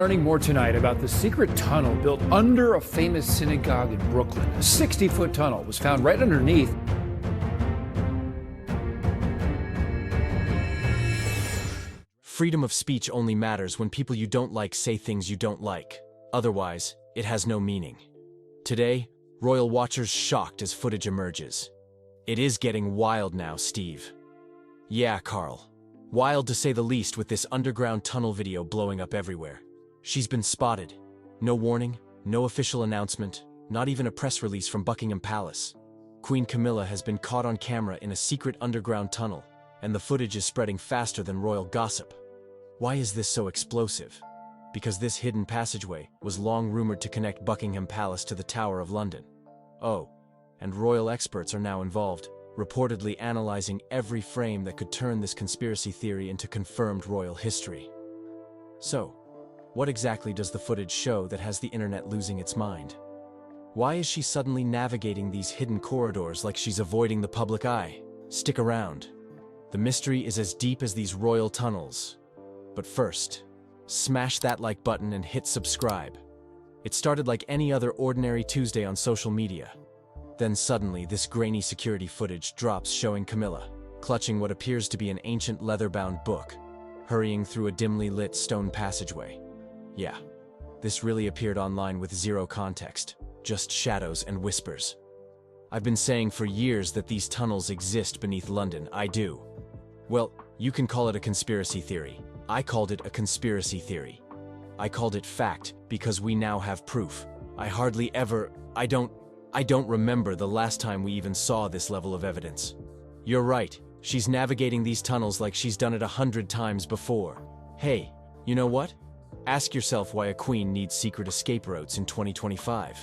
Learning more tonight about the secret tunnel built under a famous synagogue in Brooklyn. A 60-foot tunnel was found right underneath. Freedom of speech only matters when people you don't like say things you don't like. Otherwise, it has no meaning. Today, royal watchers shocked as footage emerges. It is getting wild now, Steve. Yeah, Carl. Wild to say the least with this underground tunnel video blowing up everywhere. She's been spotted. No warning, no official announcement, not even a press release from Buckingham Palace. Queen Camilla has been caught on camera in a secret underground tunnel, and the footage is spreading faster than royal gossip. Why is this so explosive? Because this hidden passageway was long rumored to connect Buckingham Palace to the Tower of London. Oh, and royal experts are now involved, reportedly analyzing every frame that could turn this conspiracy theory into confirmed royal history. So, what exactly does the footage show that has the internet losing its mind? Why is she suddenly navigating these hidden corridors like she's avoiding the public eye? Stick around. The mystery is as deep as these royal tunnels. But first, smash that like button and hit subscribe. It started like any other ordinary Tuesday on social media. Then suddenly, this grainy security footage drops showing Camilla, clutching what appears to be an ancient leather-bound book, hurrying through a dimly lit stone passageway. Yeah, this really appeared online with zero context, just shadows and whispers. I've been saying for years that these tunnels exist beneath London. I do. Well, you can call it a conspiracy theory. I called it a conspiracy theory. I called it fact because we now have proof. I don't remember the last time we even saw this level of evidence. You're right, she's navigating these tunnels like she's done it 100 times before. Hey, you know what? Ask yourself why a queen needs secret escape routes in 2025.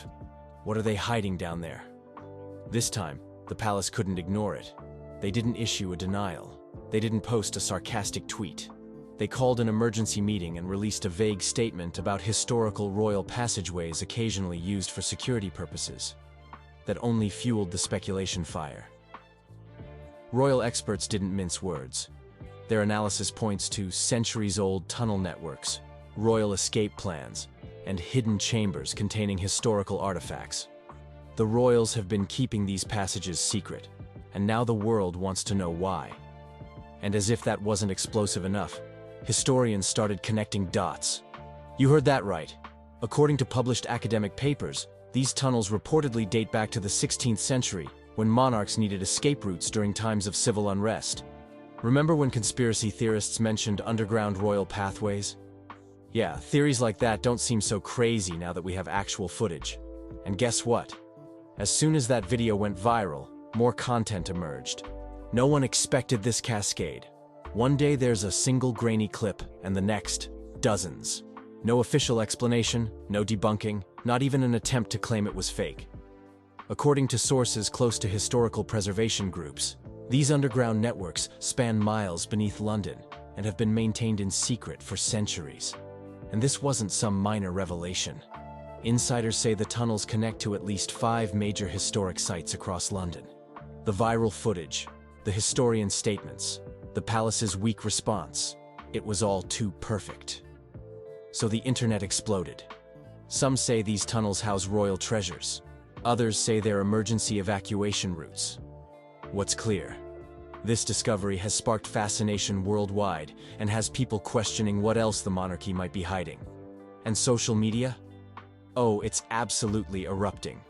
What are they hiding down there? This time, the palace couldn't ignore it. They didn't issue a denial. They didn't post a sarcastic tweet. They called an emergency meeting and released a vague statement about historical royal passageways occasionally used for security purposes. That only fueled the speculation fire. Royal experts didn't mince words. Their analysis points to centuries-old tunnel networks, royal escape plans, and hidden chambers containing historical artifacts. The royals have been keeping these passages secret, and now the world wants to know why. And as if that wasn't explosive enough, historians started connecting dots. You heard that right. According to published academic papers, these tunnels reportedly date back to the 16th century, when monarchs needed escape routes during times of civil unrest. Remember when conspiracy theorists mentioned underground royal pathways? Yeah, theories like that don't seem so crazy now that we have actual footage. And guess what? As soon as that video went viral, more content emerged. No one expected this cascade. One day there's a single grainy clip, and the next, dozens. No official explanation, no debunking, not even an attempt to claim it was fake. According to sources close to historical preservation groups, these underground networks span miles beneath London and have been maintained in secret for centuries. And this wasn't some minor revelation. Insiders say the tunnels connect to at least 5 major historic sites across London. The viral footage, the historian statements, the palace's weak response, it was all too perfect. So the internet exploded. Some say these tunnels house royal treasures. Others say they're emergency evacuation routes. What's clear? This discovery has sparked fascination worldwide and has people questioning what else the monarchy might be hiding. And social media? Oh, it's absolutely erupting.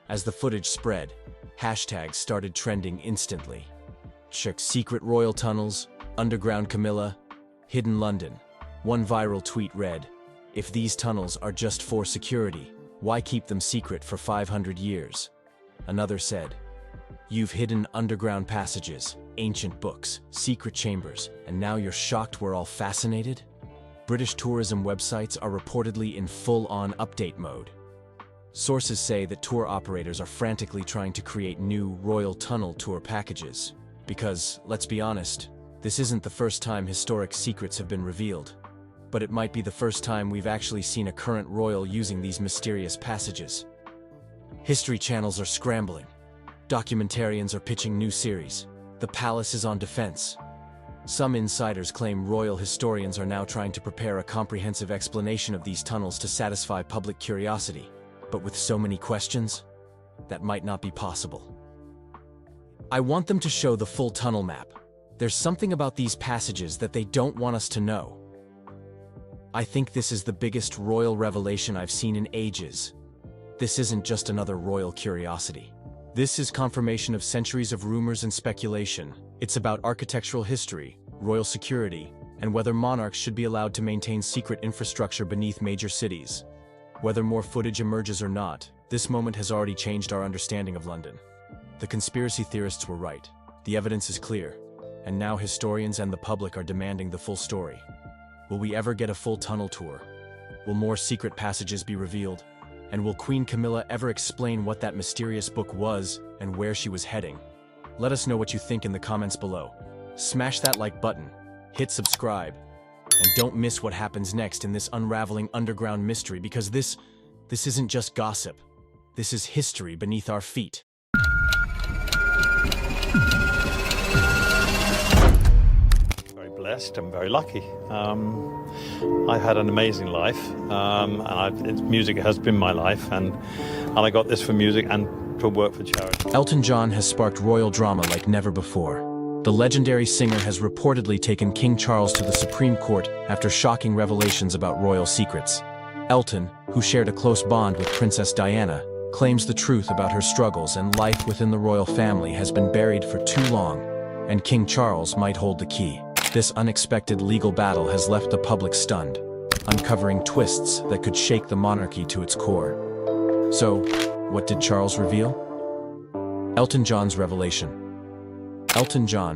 As the footage spread, hashtags started trending instantly. Check secret royal tunnels, underground Camilla, hidden London. One viral tweet read, "If these tunnels are just for security, why keep them secret for 500 years?" Another said, "You've hidden underground passages, ancient books, secret chambers, and now you're shocked we're all fascinated?" British tourism websites are reportedly in full-on update mode. Sources say that tour operators are frantically trying to create new royal tunnel tour packages. Because, let's be honest, this isn't the first time historic secrets have been revealed. But it might be the first time we've actually seen a current royal using these mysterious passages. History channels are scrambling. Documentarians are pitching new series. The palace is on defense. Some insiders claim royal historians are now trying to prepare a comprehensive explanation of these tunnels to satisfy public curiosity. But with so many questions, that might not be possible. I want them to show the full tunnel map. There's something about these passages that they don't want us to know. I think this is the biggest royal revelation I've seen in ages. This isn't just another royal curiosity. This is confirmation of centuries of rumors and speculation. It's about architectural history, royal security, and whether monarchs should be allowed to maintain secret infrastructure beneath major cities. Whether more footage emerges or not, this moment has already changed our understanding of London. The conspiracy theorists were right. The evidence is clear, and now historians and the public are demanding the full story. Will we ever get a full tunnel tour? Will more secret passages be revealed? And will Queen Camilla ever explain what that mysterious book was and where she was heading? Let us know what you think in the comments below. Smash that like button, hit subscribe, and don't miss what happens next in this unraveling underground mystery, because this isn't just gossip. This is history beneath our feet. Very blessed and very lucky. I've had an amazing life, and music has been my life, and I got this for music and to work for charity. Elton John has sparked royal drama like never before. The legendary singer has reportedly taken King Charles to the Supreme Court after shocking revelations about royal secrets. Elton, who shared a close bond with Princess Diana, claims the truth about her struggles and life within the royal family has been buried for too long, and King Charles might hold the key. This unexpected legal battle has left the public stunned, uncovering twists that could shake the monarchy to its core. So, what did Charles reveal? Elton John's revelation. Elton John,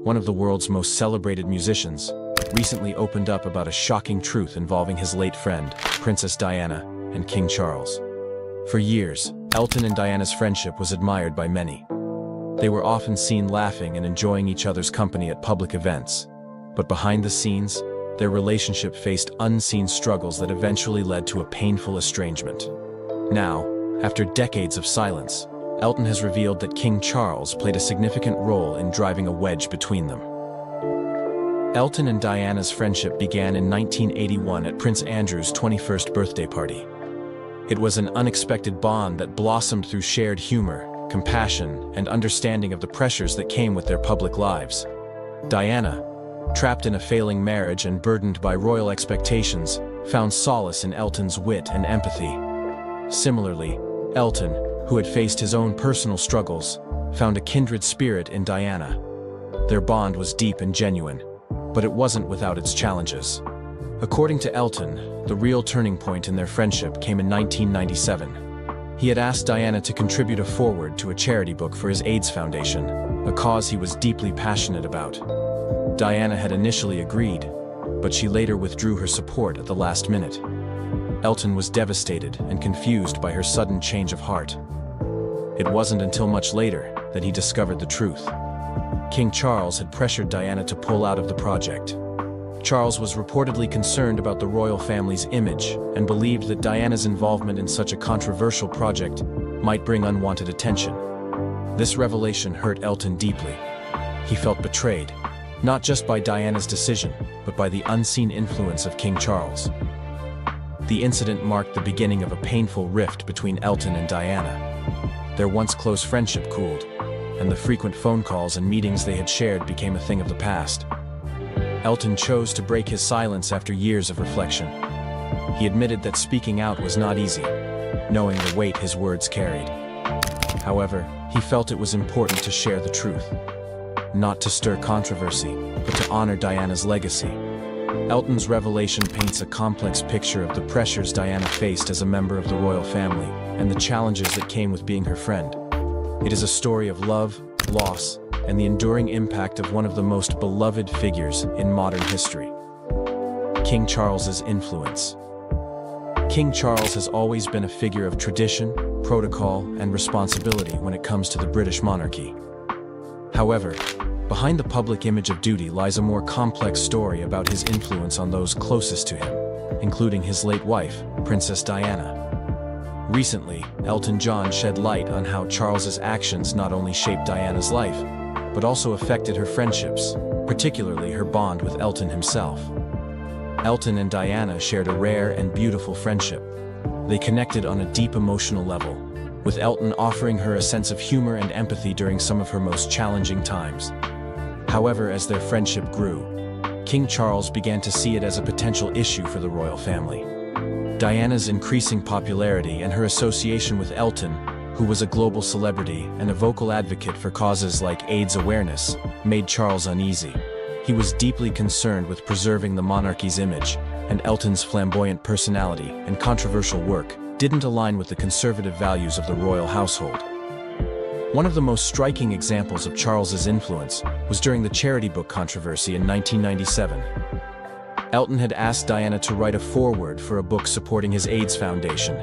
one of the world's most celebrated musicians, recently opened up about a shocking truth involving his late friend, Princess Diana, and King Charles. For years, Elton and Diana's friendship was admired by many. They were often seen laughing and enjoying each other's company at public events. But behind the scenes, their relationship faced unseen struggles that eventually led to a painful estrangement. Now, after decades of silence, Elton has revealed that King Charles played a significant role in driving a wedge between them. Elton and Diana's friendship began in 1981 at Prince Andrew's 21st birthday party. It was an unexpected bond that blossomed through shared humor, compassion, and understanding of the pressures that came with their public lives. Diana, trapped in a failing marriage and burdened by royal expectations, found solace in Elton's wit and empathy. Similarly, Elton, who had faced his own personal struggles, found a kindred spirit in Diana. Their bond was deep and genuine, but it wasn't without its challenges. According to Elton, the real turning point in their friendship came in 1997. He had asked Diana to contribute a foreword to a charity book for his AIDS Foundation, a cause he was deeply passionate about. Diana had initially agreed, but she later withdrew her support at the last minute. Elton was devastated and confused by her sudden change of heart. It wasn't until much later that he discovered the truth. King Charles had pressured Diana to pull out of the project. Charles was reportedly concerned about the royal family's image and believed that Diana's involvement in such a controversial project might bring unwanted attention. This revelation hurt Elton deeply. He felt betrayed, not just by Diana's decision, but by the unseen influence of King Charles. The incident marked the beginning of a painful rift between Elton and Diana. Their once close friendship cooled, and the frequent phone calls and meetings they had shared became a thing of the past. Elton chose to break his silence after years of reflection. He admitted that speaking out was not easy, knowing the weight his words carried. However, he felt it was important to share the truth. Not to stir controversy, but to honor Diana's legacy. Elton's revelation paints a complex picture of the pressures Diana faced as a member of the royal family, and the challenges that came with being her friend. It is a story of love, loss, and the enduring impact of one of the most beloved figures in modern history. King Charles's influence. King Charles has always been a figure of tradition, protocol, and responsibility when it comes to the British monarchy. However, behind the public image of duty lies a more complex story about his influence on those closest to him, including his late wife, Princess Diana. Recently, Elton John shed light on how Charles's actions not only shaped Diana's life, but also affected her friendships, particularly her bond with Elton himself. Elton and Diana shared a rare and beautiful friendship. They connected on a deep emotional level, with Elton offering her a sense of humor and empathy during some of her most challenging times. However, as their friendship grew, King Charles began to see it as a potential issue for the royal family. Diana's increasing popularity and her association with Elton, who was a global celebrity and a vocal advocate for causes like AIDS awareness, made Charles uneasy. He was deeply concerned with preserving the monarchy's image, and Elton's flamboyant personality and controversial work didn't align with the conservative values of the royal household. One of the most striking examples of Charles's influence was during the charity book controversy in 1997. Elton had asked Diana to write a foreword for a book supporting his AIDS foundation.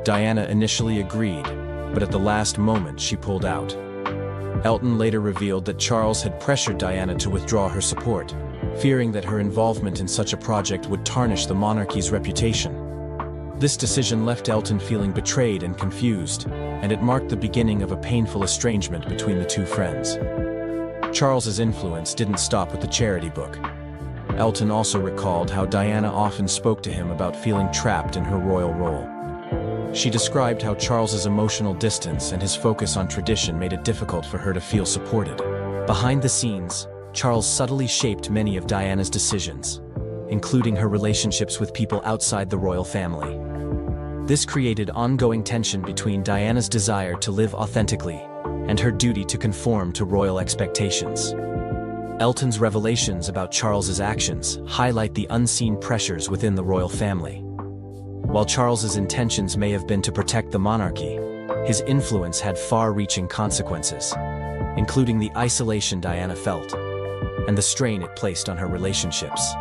Diana initially agreed, but at the last moment she pulled out. Elton later revealed that Charles had pressured Diana to withdraw her support, fearing that her involvement in such a project would tarnish the monarchy's reputation. This decision left Elton feeling betrayed and confused, and it marked the beginning of a painful estrangement between the two friends. Charles's influence didn't stop with the charity book. Elton also recalled how Diana often spoke to him about feeling trapped in her royal role. She described how Charles's emotional distance and his focus on tradition made it difficult for her to feel supported. Behind the scenes, Charles subtly shaped many of Diana's decisions, including her relationships with people outside the royal family. This created ongoing tension between Diana's desire to live authentically and her duty to conform to royal expectations. Elton's revelations about Charles's actions highlight the unseen pressures within the royal family. While Charles's intentions may have been to protect the monarchy, his influence had far-reaching consequences, including the isolation Diana felt and the strain it placed on her relationships.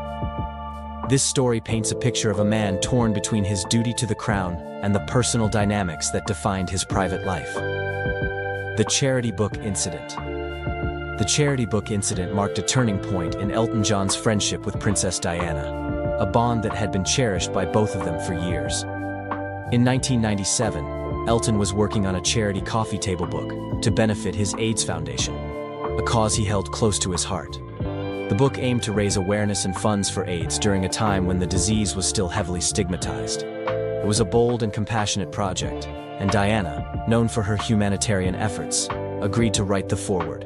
This story paints a picture of a man torn between his duty to the crown and the personal dynamics that defined his private life. The charity book incident. The charity book incident marked a turning point in Elton John's friendship with Princess Diana, a bond that had been cherished by both of them for years. In 1997, Elton was working on a charity coffee table book to benefit his AIDS foundation, a cause he held close to his heart. The book aimed to raise awareness and funds for AIDS during a time when the disease was still heavily stigmatized. It was a bold and compassionate project, and Diana, known for her humanitarian efforts, agreed to write the foreword.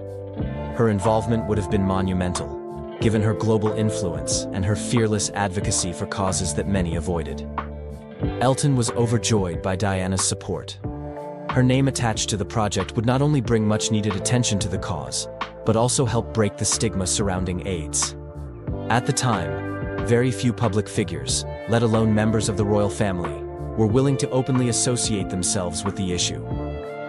Her involvement would have been monumental, given her global influence and her fearless advocacy for causes that many avoided. Elton was overjoyed by Diana's support. Her name attached to the project would not only bring much-needed attention to the cause, but also help break the stigma surrounding AIDS. At the time, very few public figures, let alone members of the royal family, were willing to openly associate themselves with the issue.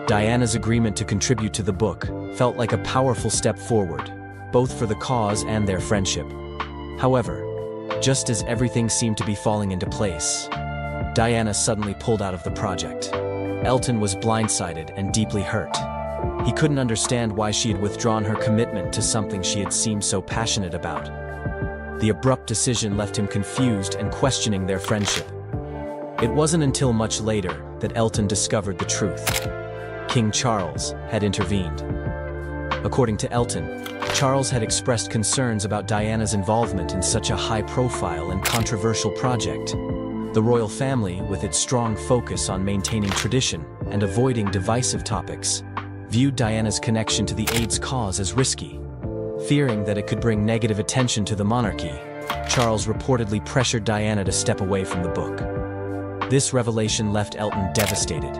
Diana's agreement to contribute to the book felt like a powerful step forward, both for the cause and their friendship. However, just as everything seemed to be falling into place, Diana suddenly pulled out of the project. Elton was blindsided and deeply hurt. He couldn't understand why she had withdrawn her commitment to something she had seemed so passionate about. The abrupt decision left him confused and questioning their friendship. It wasn't until much later that Elton discovered the truth. King Charles had intervened. According to Elton, Charles had expressed concerns about Diana's involvement in such a high-profile and controversial project. The royal family, with its strong focus on maintaining tradition and avoiding divisive topics, viewed Diana's connection to the AIDS cause as risky. Fearing that it could bring negative attention to the monarchy, Charles reportedly pressured Diana to step away from the book. This revelation left Elton devastated.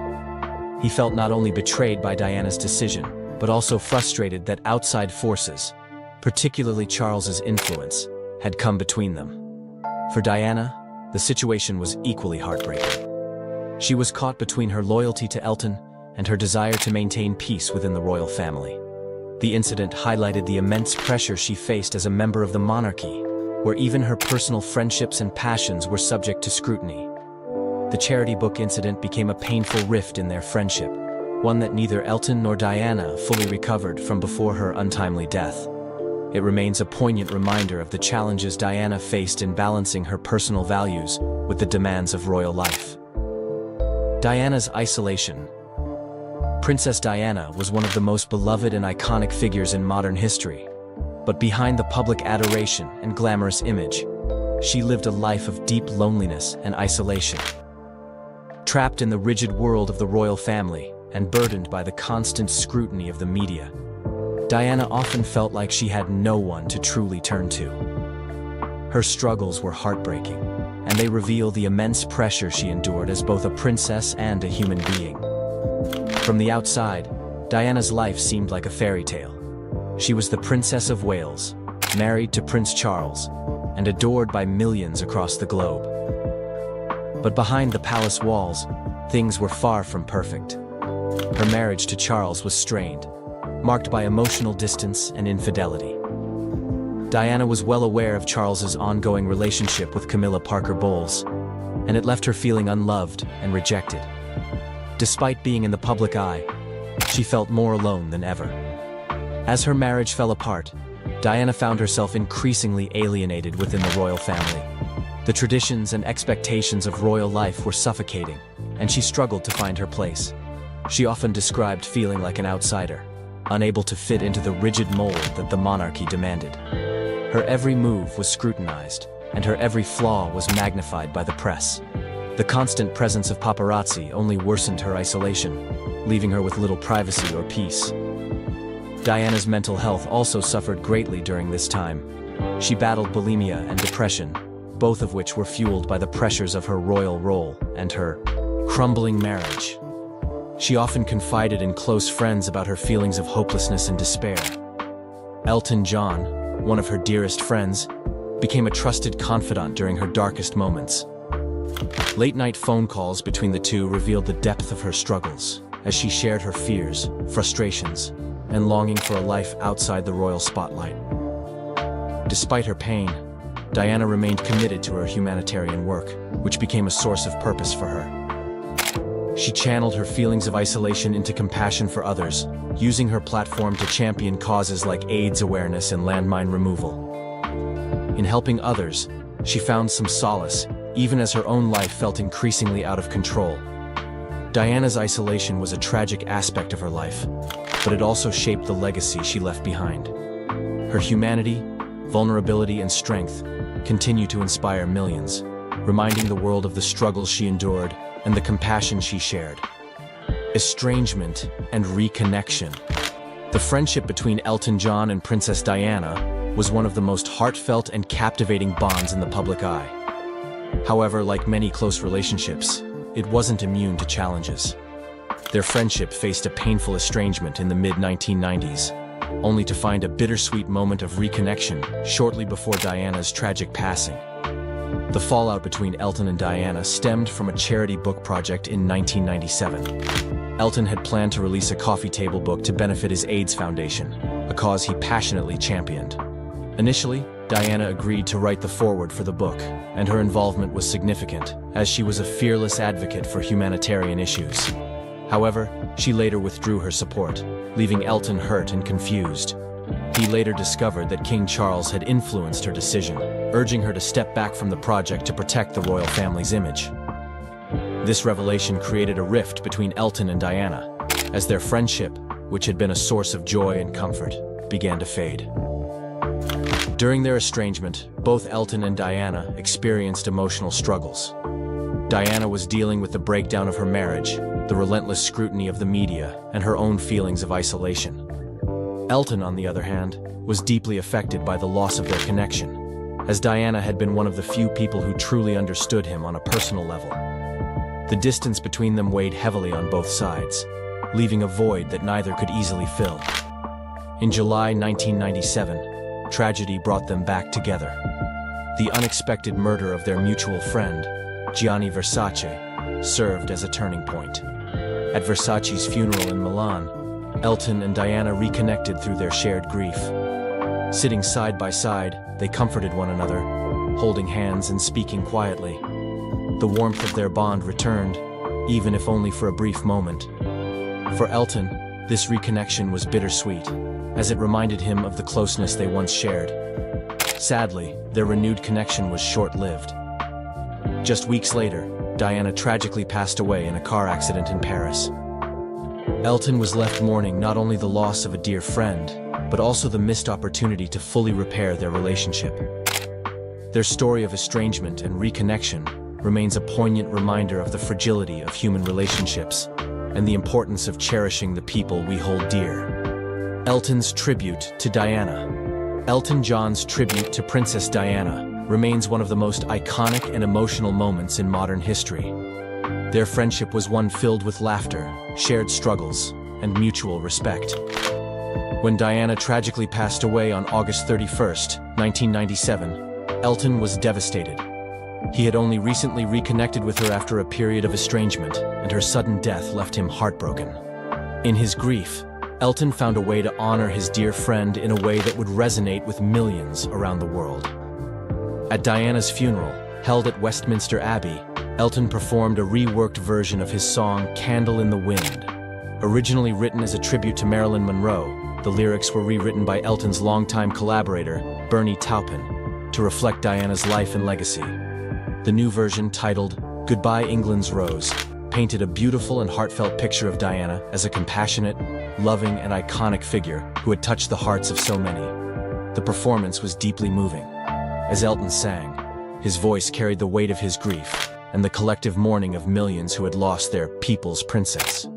He felt not only betrayed by Diana's decision, but also frustrated that outside forces, particularly Charles's influence, had come between them. For Diana, the situation was equally heartbreaking. She was caught between her loyalty to Elton and her desire to maintain peace within the royal family. The incident highlighted the immense pressure she faced as a member of the monarchy, where even her personal friendships and passions were subject to scrutiny. The charity book incident became a painful rift in their friendship, one that neither Elton nor Diana fully recovered from before her untimely death. It remains a poignant reminder of the challenges Diana faced in balancing her personal values with the demands of royal life. Diana's isolation. Princess Diana was one of the most beloved and iconic figures in modern history. But behind the public adoration and glamorous image, she lived a life of deep loneliness and isolation. Trapped in the rigid world of the royal family and burdened by the constant scrutiny of the media, Diana often felt like she had no one to truly turn to. Her struggles were heartbreaking, and they reveal the immense pressure she endured as both a princess and a human being. From the outside, Diana's life seemed like a fairy tale. She was the Princess of Wales, married to Prince Charles, and adored by millions across the globe. But behind the palace walls, things were far from perfect. Her marriage to Charles was strained, marked by emotional distance and infidelity. Diana was well aware of Charles's ongoing relationship with Camilla Parker Bowles, and it left her feeling unloved and rejected. Despite being in the public eye, she felt more alone than ever. As her marriage fell apart, Diana found herself increasingly alienated within the royal family. The traditions and expectations of royal life were suffocating, and she struggled to find her place. She often described feeling like an outsider, unable to fit into the rigid mold that the monarchy demanded. Her every move was scrutinized, and her every flaw was magnified by the press. The constant presence of paparazzi only worsened her isolation, leaving her with little privacy or peace. Diana's mental health also suffered greatly during this time. She battled bulimia and depression, both of which were fueled by the pressures of her royal role and her crumbling marriage. She often confided in close friends about her feelings of hopelessness and despair. Elton John, one of her dearest friends, became a trusted confidant during her darkest moments. Late-night phone calls between the two revealed the depth of her struggles, as she shared her fears, frustrations, and longing for a life outside the royal spotlight. Despite her pain, Diana remained committed to her humanitarian work, which became a source of purpose for her. She channeled her feelings of isolation into compassion for others, using her platform to champion causes like AIDS awareness and landmine removal. In helping others, she found some solace, even as her own life felt increasingly out of control. Diana's isolation was a tragic aspect of her life, but it also shaped the legacy she left behind. Her humanity, vulnerability, and strength continue to inspire millions, reminding the world of the struggles she endured and the compassion she shared. Estrangement and reconnection. The friendship between Elton John and Princess Diana was one of the most heartfelt and captivating bonds in the public eye. However, like many close relationships, it wasn't immune to challenges. Their friendship faced a painful estrangement in the mid-1990s, only to find a bittersweet moment of reconnection shortly before Diana's tragic passing. The fallout between Elton and Diana stemmed from a charity book project in 1997. Elton had planned to release a coffee table book to benefit his AIDS Foundation, a cause he passionately championed. Initially, Diana agreed to write the foreword for the book, and her involvement was significant, as she was a fearless advocate for humanitarian issues. However, she later withdrew her support, leaving Elton hurt and confused. He later discovered that King Charles had influenced her decision, urging her to step back from the project to protect the royal family's image. This revelation created a rift between Elton and Diana, as their friendship, which had been a source of joy and comfort, began to fade. During their estrangement, both Elton and Diana experienced emotional struggles. Diana was dealing with the breakdown of her marriage, the relentless scrutiny of the media, and her own feelings of isolation. Elton, on the other hand, was deeply affected by the loss of their connection, as Diana had been one of the few people who truly understood him on a personal level. The distance between them weighed heavily on both sides, leaving a void that neither could easily fill. In July 1997, tragedy brought them back together. The unexpected murder of their mutual friend, Gianni Versace, served as a turning point. At Versace's funeral in Milan, Elton and Diana reconnected through their shared grief. Sitting side by side, they comforted one another, holding hands and speaking quietly. The warmth of their bond returned, even if only for a brief moment. For Elton, this reconnection was bittersweet, as it reminded him of the closeness they once shared. Sadly, their renewed connection was short-lived. Just weeks later, Diana tragically passed away in a car accident in Paris. Elton was left mourning not only the loss of a dear friend, but also the missed opportunity to fully repair their relationship. Their story of estrangement and reconnection remains a poignant reminder of the fragility of human relationships and the importance of cherishing the people we hold dear. Elton's tribute to Diana. Elton John's tribute to Princess Diana remains one of the most iconic and emotional moments in modern history. Their friendship was one filled with laughter, shared struggles, and mutual respect. When Diana tragically passed away on August 31st, 1997, Elton was devastated. He had only recently reconnected with her after a period of estrangement, and her sudden death left him heartbroken. In his grief, Elton found a way to honor his dear friend in a way that would resonate with millions around the world. At Diana's funeral, held at Westminster Abbey, Elton performed a reworked version of his song "Candle in the Wind." Originally written as a tribute to Marilyn Monroe, the lyrics were rewritten by Elton's longtime collaborator, Bernie Taupin, to reflect Diana's life and legacy. The new version, titled "Goodbye England's Rose," painted a beautiful and heartfelt picture of Diana as a compassionate, loving, and iconic figure who had touched the hearts of so many. The performance was deeply moving. As Elton sang, his voice carried the weight of his grief and the collective mourning of millions who had lost their people's princess.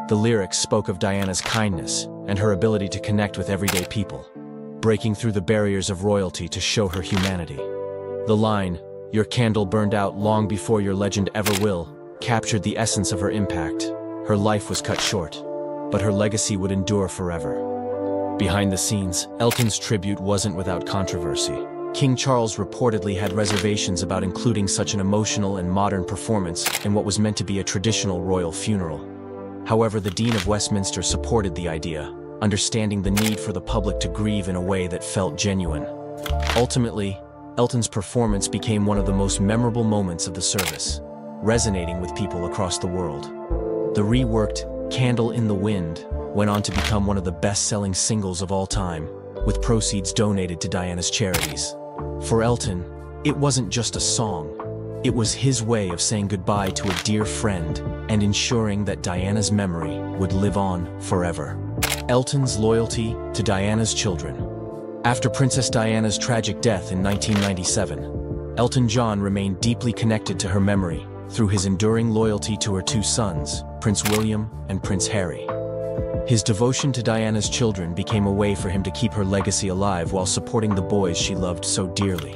The lyrics spoke of Diana's kindness and her ability to connect with everyday people, breaking through the barriers of royalty to show her humanity. The line, "Your candle burned out long before your legend ever will," captured the essence of her impact. Her life was cut short, but her legacy would endure forever. Behind the scenes, Elton's tribute wasn't without controversy. King Charles reportedly had reservations about including such an emotional and modern performance in what was meant to be a traditional royal funeral. However, the Dean of Westminster supported the idea, understanding the need for the public to grieve in a way that felt genuine. Ultimately, Elton's performance became one of the most memorable moments of the service, resonating with people across the world. The reworked "Candle in the Wind" went on to become one of the best-selling singles of all time, with proceeds donated to Diana's charities. For Elton, it wasn't just a song. It was his way of saying goodbye to a dear friend and ensuring that Diana's memory would live on forever. Elton's loyalty to Diana's children. After Princess Diana's tragic death in 1997, Elton John remained deeply connected to her memory through his enduring loyalty to her two sons, Prince William and Prince Harry. His devotion to Diana's children became a way for him to keep her legacy alive while supporting the boys she loved so dearly.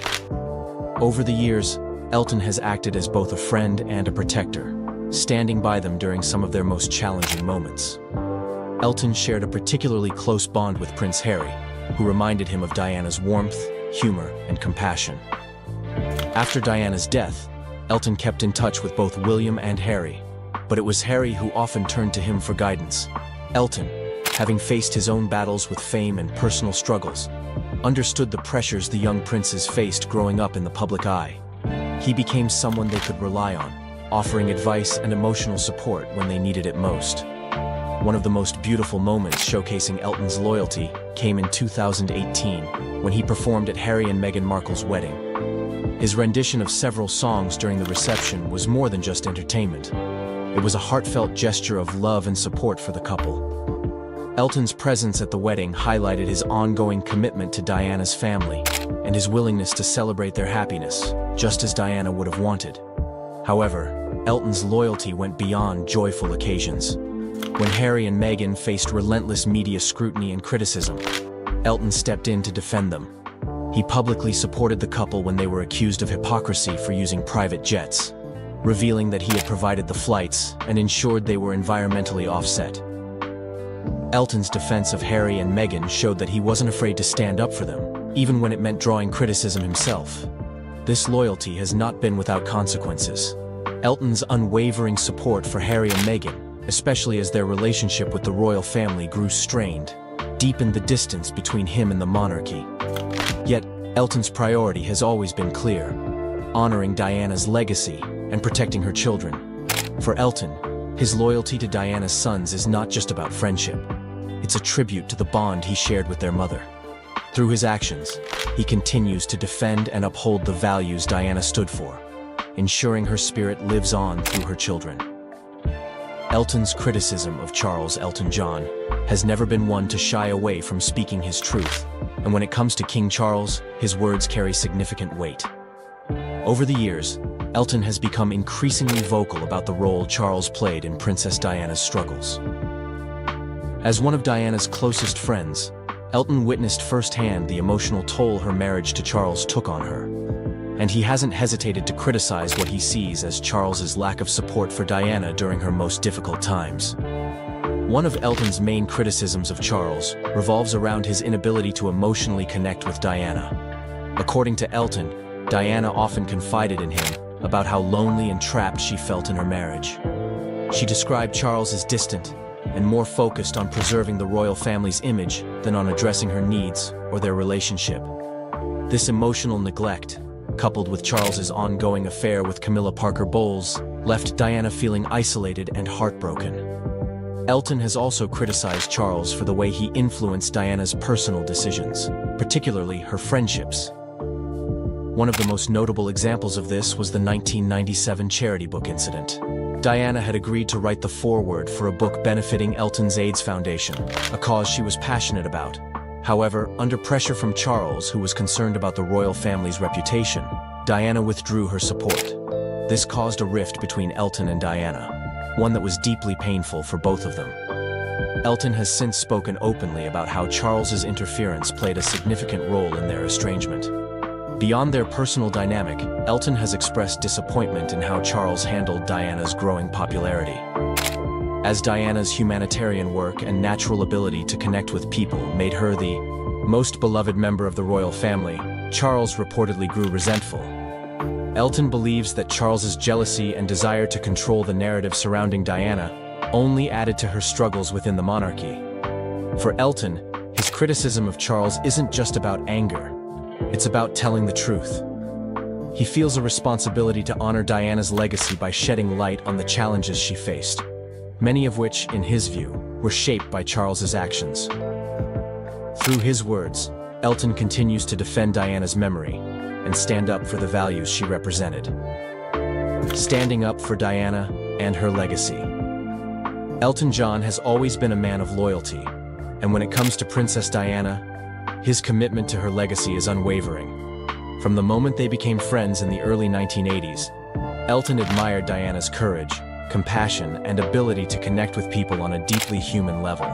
Over the years, Elton has acted as both a friend and a protector, standing by them during some of their most challenging moments. Elton shared a particularly close bond with Prince Harry, who reminded him of Diana's warmth, humor, and compassion. After Diana's death, Elton kept in touch with both William and Harry, but it was Harry who often turned to him for guidance. Elton, having faced his own battles with fame and personal struggles, understood the pressures the young princes faced growing up in the public eye. He became someone they could rely on, offering advice and emotional support when they needed it most. One of the most beautiful moments showcasing Elton's loyalty came in 2018, when he performed at Harry and Meghan Markle's wedding. His rendition of several songs during the reception was more than just entertainment. It was a heartfelt gesture of love and support for the couple. Elton's presence at the wedding highlighted his ongoing commitment to Diana's family and his willingness to celebrate their happiness, just as Diana would have wanted. However, Elton's loyalty went beyond joyful occasions. When Harry and Meghan faced relentless media scrutiny and criticism, Elton stepped in to defend them. He publicly supported the couple when they were accused of hypocrisy for using private jets, revealing that he had provided the flights and ensured they were environmentally offset. Elton's defense of Harry and Meghan showed that he wasn't afraid to stand up for them, even when it meant drawing criticism himself. This loyalty has not been without consequences. Elton's unwavering support for Harry and Meghan, especially as their relationship with the royal family grew strained, deepened the distance between him and the monarchy. Yet, Elton's priority has always been clear: honoring Diana's legacy and protecting her children. For Elton, his loyalty to Diana's sons is not just about friendship. It's a tribute to the bond he shared with their mother. Through his actions, he continues to defend and uphold the values Diana stood for, ensuring her spirit lives on through her children. Elton's criticism of Charles Elton John has never been one to shy away from speaking his truth, and when it comes to King Charles, his words carry significant weight. Over the years, Elton has become increasingly vocal about the role Charles played in Princess Diana's struggles. As one of Diana's closest friends, Elton witnessed firsthand the emotional toll her marriage to Charles took on her, and he hasn't hesitated to criticize what he sees as Charles's lack of support for Diana during her most difficult times. One of Elton's main criticisms of Charles revolves around his inability to emotionally connect with Diana. According to Elton, Diana often confided in him about how lonely and trapped she felt in her marriage. She described Charles as distant and more focused on preserving the royal family's image than on addressing her needs or their relationship. This emotional neglect, coupled with Charles's ongoing affair with Camilla Parker Bowles, left Diana feeling isolated and heartbroken. Elton has also criticized Charles for the way he influenced Diana's personal decisions, particularly her friendships. One of the most notable examples of this was the 1997 charity book incident. Diana had agreed to write the foreword for a book benefiting Elton's AIDS Foundation, a cause she was passionate about. However, under pressure from Charles, who was concerned about the royal family's reputation, Diana withdrew her support. This caused a rift between Elton and Diana, one that was deeply painful for both of them. Elton has since spoken openly about how Charles's interference played a significant role in their estrangement. Beyond their personal dynamic, Elton has expressed disappointment in how Charles handled Diana's growing popularity. As Diana's humanitarian work and natural ability to connect with people made her the most beloved member of the royal family, Charles reportedly grew resentful. Elton believes that Charles's jealousy and desire to control the narrative surrounding Diana only added to her struggles within the monarchy. For Elton, his criticism of Charles isn't just about anger. It's about telling the truth. He feels a responsibility to honor Diana's legacy by shedding light on the challenges she faced, many of which, in his view, were shaped by Charles's actions. Through his words, Elton continues to defend Diana's memory and stand up for the values she represented. Standing up for Diana and her legacy. Elton John has always been a man of loyalty, and when it comes to Princess Diana, his commitment to her legacy is unwavering. From the moment they became friends in the early 1980s, Elton admired Diana's courage, compassion, and ability to connect with people on a deeply human level.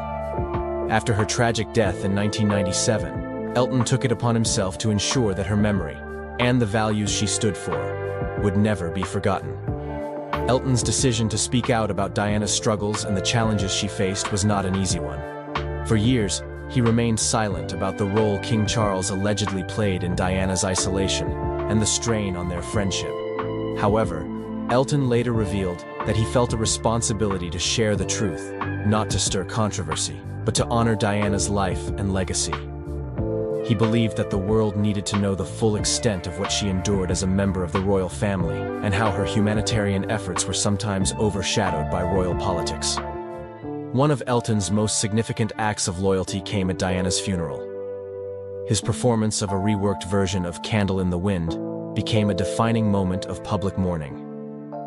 After her tragic death in 1997, Elton took it upon himself to ensure that her memory, and the values she stood for, would never be forgotten. Elton's decision to speak out about Diana's struggles and the challenges she faced was not an easy one. For years, he remained silent about the role King Charles allegedly played in Diana's isolation and the strain on their friendship. However, Elton later revealed that he felt a responsibility to share the truth, not to stir controversy, but to honor Diana's life and legacy. He believed that the world needed to know the full extent of what she endured as a member of the royal family and how her humanitarian efforts were sometimes overshadowed by royal politics. One of Elton's most significant acts of loyalty came at Diana's funeral. His performance of a reworked version of Candle in the Wind became a defining moment of public mourning.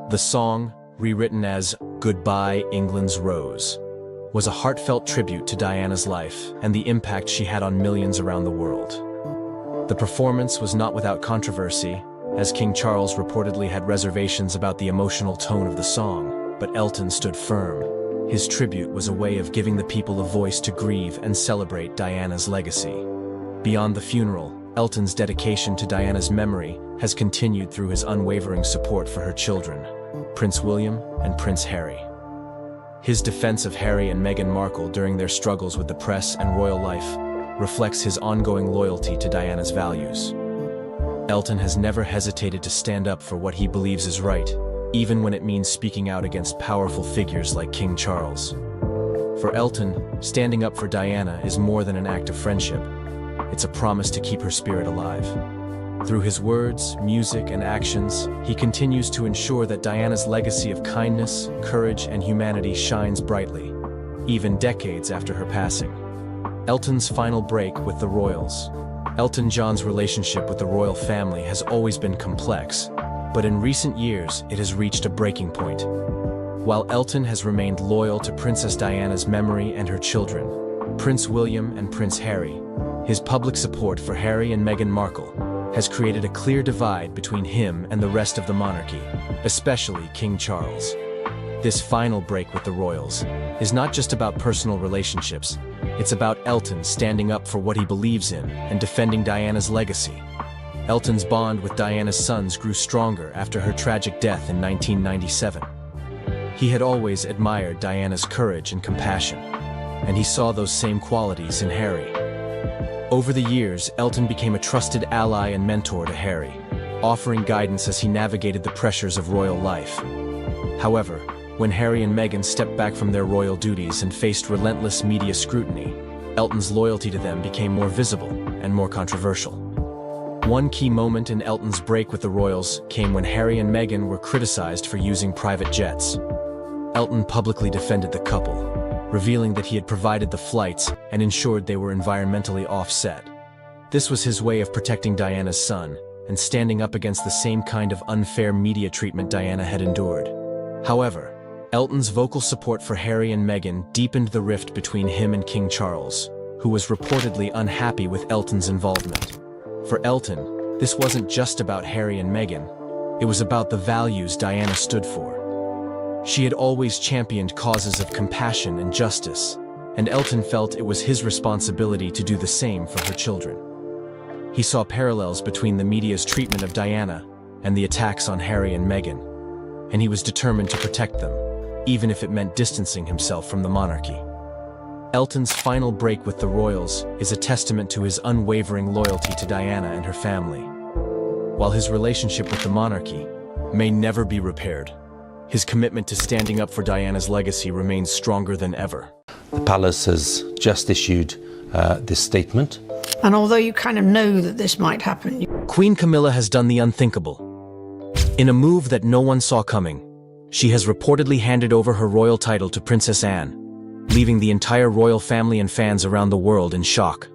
The song, rewritten as Goodbye England's Rose, was a heartfelt tribute to Diana's life and the impact she had on millions around the world. The performance was not without controversy, as King Charles reportedly had reservations about the emotional tone of the song, but Elton stood firm. His tribute was a way of giving the people a voice to grieve and celebrate Diana's legacy. Beyond the funeral, Elton's dedication to Diana's memory has continued through his unwavering support for her children, Prince William and Prince Harry. His defense of Harry and Meghan Markle during their struggles with the press and royal life reflects his ongoing loyalty to Diana's values. Elton has never hesitated to stand up for what he believes is right, even when it means speaking out against powerful figures like King Charles. For Elton, standing up for Diana is more than an act of friendship. It's a promise to keep her spirit alive. Through his words, music, and actions, he continues to ensure that Diana's legacy of kindness, courage, and humanity shines brightly, even decades after her passing. Elton's final break with the royals. Elton John's relationship with the royal family has always been complex, but in recent years it has reached a breaking point. While Elton has remained loyal to Princess Diana's memory and her children, Prince William and Prince Harry, his public support for Harry and Meghan Markle has created a clear divide between him and the rest of the monarchy, especially King Charles. This final break with the royals is not just about personal relationships, it's about Elton standing up for what he believes in and defending Diana's legacy. Elton's bond with Diana's sons grew stronger after her tragic death in 1997. He had always admired Diana's courage and compassion, and he saw those same qualities in Harry. Over the years, Elton became a trusted ally and mentor to Harry, offering guidance as he navigated the pressures of royal life. However, when Harry and Meghan stepped back from their royal duties and faced relentless media scrutiny, Elton's loyalty to them became more visible and more controversial. One key moment in Elton's break with the royals came when Harry and Meghan were criticized for using private jets. Elton publicly defended the couple, revealing that he had provided the flights and ensured they were environmentally offset. This was his way of protecting Diana's son and standing up against the same kind of unfair media treatment Diana had endured. However, Elton's vocal support for Harry and Meghan deepened the rift between him and King Charles, who was reportedly unhappy with Elton's involvement. For Elton, this wasn't just about Harry and Meghan, it was about the values Diana stood for. She had always championed causes of compassion and justice, and Elton felt it was his responsibility to do the same for her children. He saw parallels between the media's treatment of Diana and the attacks on Harry and Meghan, and he was determined to protect them, even if it meant distancing himself from the monarchy. Elton's final break with the royals is a testament to his unwavering loyalty to Diana and her family. While his relationship with the monarchy may never be repaired, his commitment to standing up for Diana's legacy remains stronger than ever. The palace has just issued this statement. And although you kind of know that this might happen, Queen Camilla has done the unthinkable. In a move that no one saw coming, she has reportedly handed over her royal title to Princess Anne, leaving the entire royal family and fans around the world in shock.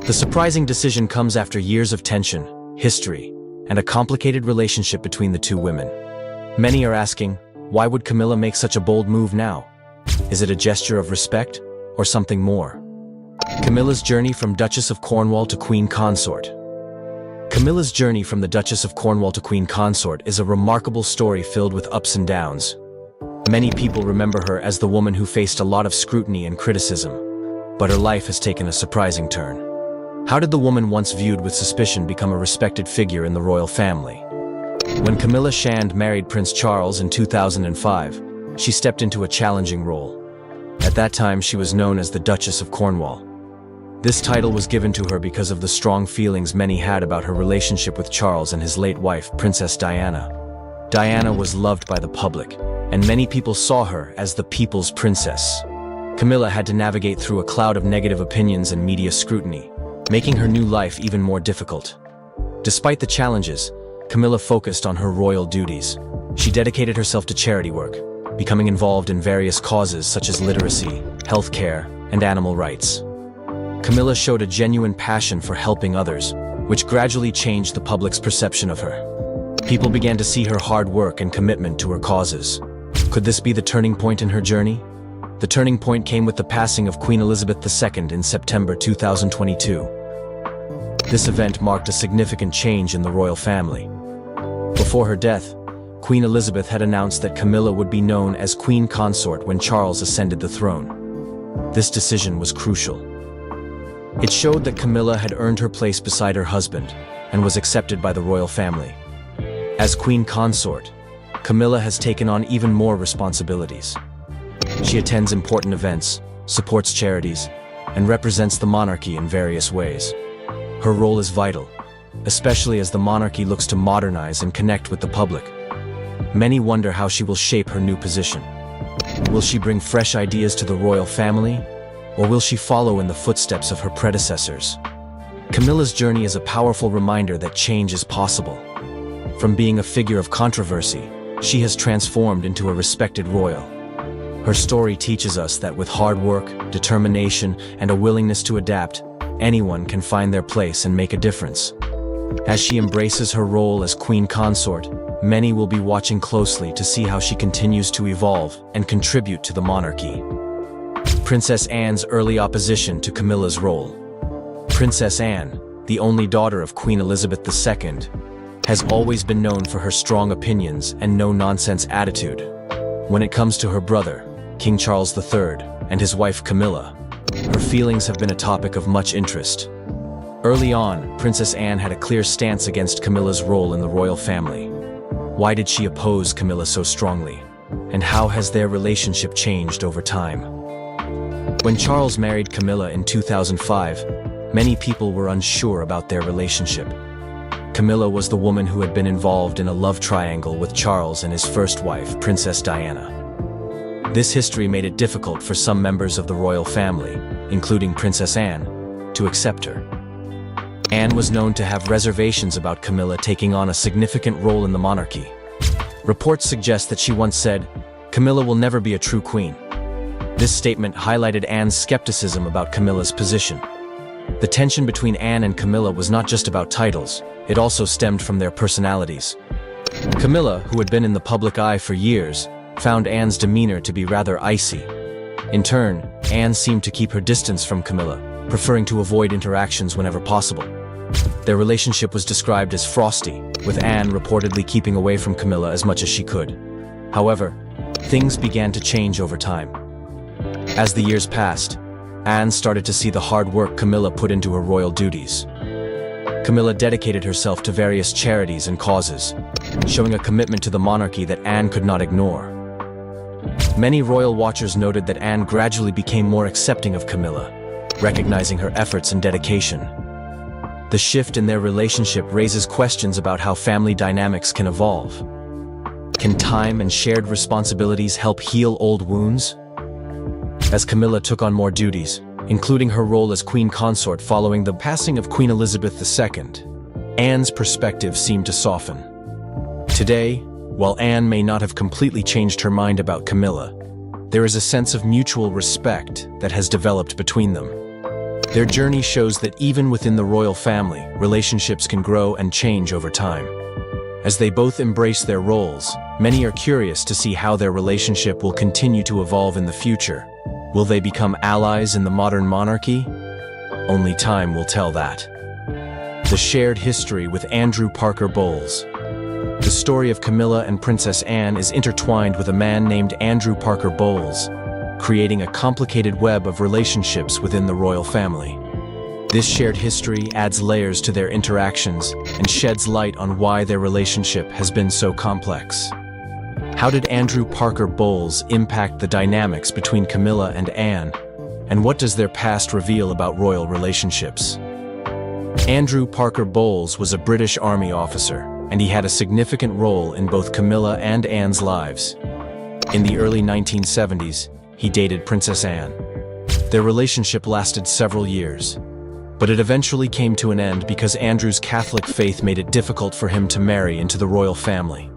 The surprising decision comes after years of tension, history, and a complicated relationship between the two women. Many are asking, why would Camilla make such a bold move now? Is it a gesture of respect, or something more? Camilla's journey from Duchess of Cornwall to Queen Consort. Camilla's journey from the Duchess of Cornwall to Queen Consort is a remarkable story filled with ups and downs. Many people remember her as the woman who faced a lot of scrutiny and criticism, but her life has taken a surprising turn. How did the woman once viewed with suspicion become a respected figure in the royal family? When Camilla Shand married Prince Charles in 2005, she stepped into a challenging role. At that time, she was known as the Duchess of Cornwall. This title was given to her because of the strong feelings many had about her relationship with Charles and his late wife, Princess Diana. Diana was loved by the public, and many people saw her as the people's princess. Camilla had to navigate through a cloud of negative opinions and media scrutiny, making her new life even more difficult. Despite the challenges, Camilla focused on her royal duties. She dedicated herself to charity work, becoming involved in various causes such as literacy, healthcare, and animal rights. Camilla showed a genuine passion for helping others, which gradually changed the public's perception of her. People began to see her hard work and commitment to her causes. Could this be the turning point in her journey? The turning point came with the passing of Queen Elizabeth II in September 2022. This event marked a significant change in the royal family. Before her death, Queen Elizabeth had announced that Camilla would be known as Queen Consort when Charles ascended the throne. This decision was crucial. It showed that Camilla had earned her place beside her husband and was accepted by the royal family. As Queen Consort, Camilla has taken on even more responsibilities. She attends important events, supports charities, and represents the monarchy in various ways. Her role is vital, especially as the monarchy looks to modernize and connect with the public. Many wonder how she will shape her new position. Will she bring fresh ideas to the royal family, or will she follow in the footsteps of her predecessors? Camilla's journey is a powerful reminder that change is possible. From being a figure of controversy, she has transformed into a respected royal. Her story teaches us that with hard work, determination, and a willingness to adapt, anyone can find their place and make a difference. As she embraces her role as queen consort, many will be watching closely to see how she continues to evolve and contribute to the monarchy. Princess Anne's early opposition to Camilla's role. Princess Anne, the only daughter of Queen Elizabeth II, has always been known for her strong opinions and no-nonsense attitude. When it comes to her brother, King Charles III, and his wife Camilla, her feelings have been a topic of much interest. Early on, Princess Anne had a clear stance against Camilla's role in the royal family. Why did she oppose Camilla so strongly? And how has their relationship changed over time? When Charles married Camilla in 2005, many people were unsure about their relationship. Camilla was the woman who had been involved in a love triangle with Charles and his first wife, Princess Diana. This history made it difficult for some members of the royal family, including Princess Anne, to accept her. Anne was known to have reservations about Camilla taking on a significant role in the monarchy. Reports suggest that she once said, "Camilla will never be a true queen." This statement highlighted Anne's skepticism about Camilla's position. The tension between Anne and Camilla was not just about titles, it also stemmed from their personalities. Camilla, who had been in the public eye for years, found Anne's demeanor to be rather icy. In turn, Anne seemed to keep her distance from Camilla, preferring to avoid interactions whenever possible. Their relationship was described as frosty, with Anne reportedly keeping away from Camilla as much as she could. However, things began to change over time. As the years passed, Anne started to see the hard work Camilla put into her royal duties. Camilla dedicated herself to various charities and causes, showing a commitment to the monarchy that Anne could not ignore. Many royal watchers noted that Anne gradually became more accepting of Camilla, recognizing her efforts and dedication. The shift in their relationship raises questions about how family dynamics can evolve. Can time and shared responsibilities help heal old wounds? As Camilla took on more duties, including her role as queen consort following the passing of Queen Elizabeth II, Anne's perspective seemed to soften. Today, while Anne may not have completely changed her mind about Camilla, there is a sense of mutual respect that has developed between them. Their journey shows that even within the royal family, relationships can grow and change over time. As they both embrace their roles, many are curious to see how their relationship will continue to evolve in the future. Will they become allies in the modern monarchy? Only time will tell that. The shared history with Andrew Parker Bowles. The story of Camilla and Princess Anne is intertwined with a man named Andrew Parker Bowles, creating a complicated web of relationships within the royal family. This shared history adds layers to their interactions and sheds light on why their relationship has been so complex. How did Andrew Parker Bowles impact the dynamics between Camilla and Anne? And what does their past reveal about royal relationships? Andrew Parker Bowles was a British Army officer, and he had a significant role in both Camilla and Anne's lives. In the early 1970s, he dated Princess Anne. Their relationship lasted several years, but it eventually came to an end because Andrew's Catholic faith made it difficult for him to marry into the royal family.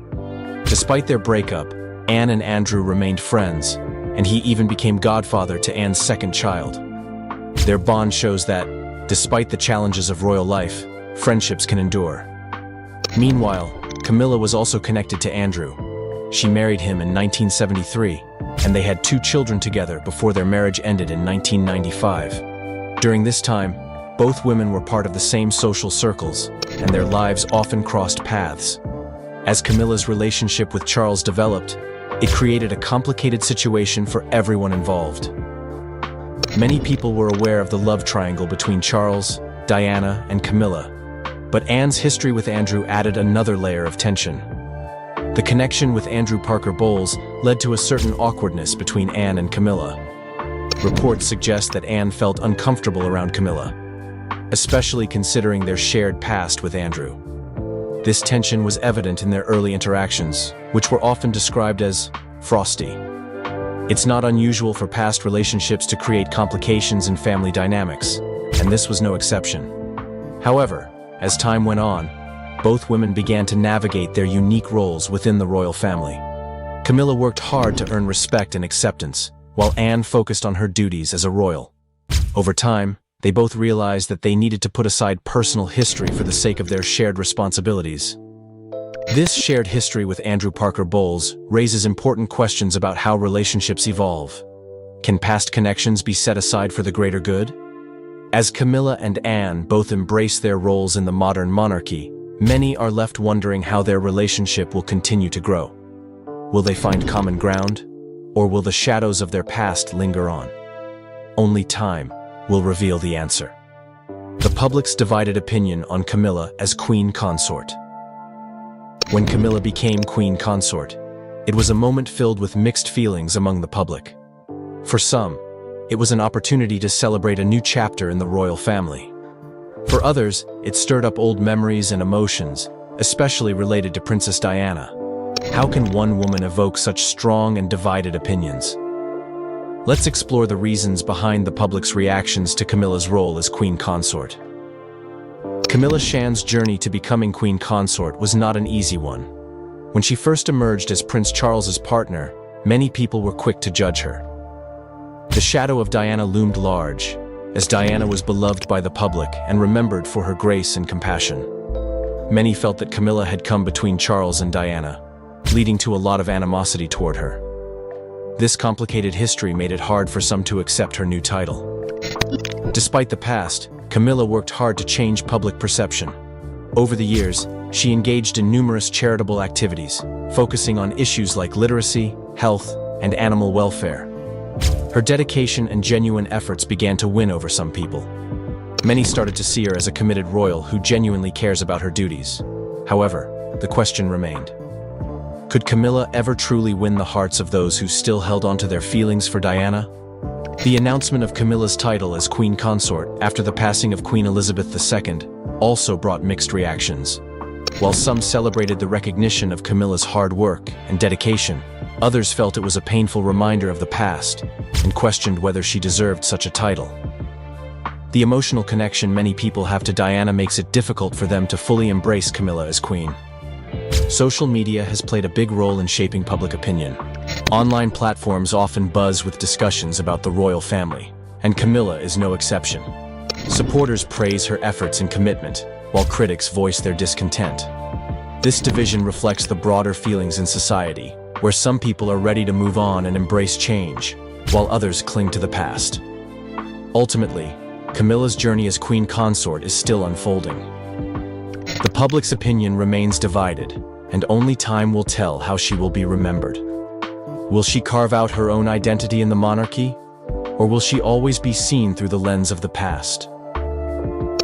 Despite their breakup, Anne and Andrew remained friends, and he even became godfather to Anne's second child. Their bond shows that, despite the challenges of royal life, friendships can endure. Meanwhile, Camilla was also connected to Andrew. She married him in 1973, and they had 2 children together before their marriage ended in 1995. During this time, both women were part of the same social circles, and their lives often crossed paths. As Camilla's relationship with Charles developed, it created a complicated situation for everyone involved. Many people were aware of the love triangle between Charles, Diana, and Camilla, but Anne's history with Andrew added another layer of tension. The connection with Andrew Parker Bowles led to a certain awkwardness between Anne and Camilla. Reports suggest that Anne felt uncomfortable around Camilla, especially considering their shared past with Andrew. This tension was evident in their early interactions, which were often described as frosty. It's not unusual for past relationships to create complications in family dynamics, and this was no exception. However, as time went on, both women began to navigate their unique roles within the royal family. Camilla worked hard to earn respect and acceptance, while Anne focused on her duties as a royal. Over time, they both realized that they needed to put aside personal history for the sake of their shared responsibilities. This shared history with Andrew Parker Bowles raises important questions about how relationships evolve. Can past connections be set aside for the greater good? As Camilla and Anne both embrace their roles in the modern monarchy, many are left wondering how their relationship will continue to grow. Will they find common ground, or will the shadows of their past linger on? Only time will reveal the answer. The public's divided opinion on Camilla as Queen Consort. When Camilla became Queen Consort, it was a moment filled with mixed feelings among the public. For some, it was an opportunity to celebrate a new chapter in the royal family. For others, it stirred up old memories and emotions, especially related to Princess Diana. How can one woman evoke such strong and divided opinions? Let's explore the reasons behind the public's reactions to Camilla's role as Queen Consort. Camilla Shan's journey to becoming Queen Consort was not an easy one. When she first emerged as Prince Charles's partner, many people were quick to judge her. The shadow of Diana loomed large, as Diana was beloved by the public and remembered for her grace and compassion. Many felt that Camilla had come between Charles and Diana, leading to a lot of animosity toward her. This complicated history made it hard for some to accept her new title. Despite the past, Camilla worked hard to change public perception. Over the years, she engaged in numerous charitable activities, focusing on issues like literacy, health, and animal welfare. Her dedication and genuine efforts began to win over some people. Many started to see her as a committed royal who genuinely cares about her duties. However, the question remained: could Camilla ever truly win the hearts of those who still held on to their feelings for Diana? The announcement of Camilla's title as Queen Consort after the passing of Queen Elizabeth II also brought mixed reactions. While some celebrated the recognition of Camilla's hard work and dedication, others felt it was a painful reminder of the past and questioned whether she deserved such a title. The emotional connection many people have to Diana makes it difficult for them to fully embrace Camilla as queen. Social media has played a big role in shaping public opinion. Online platforms often buzz with discussions about the royal family, and Camilla is no exception. Supporters praise her efforts and commitment, while critics voice their discontent. This division reflects the broader feelings in society, where some people are ready to move on and embrace change, while others cling to the past. Ultimately, Camilla's journey as Queen Consort is still unfolding. The public's opinion remains divided, and only time will tell how she will be remembered. Will she carve out her own identity in the monarchy, or will she always be seen through the lens of the past?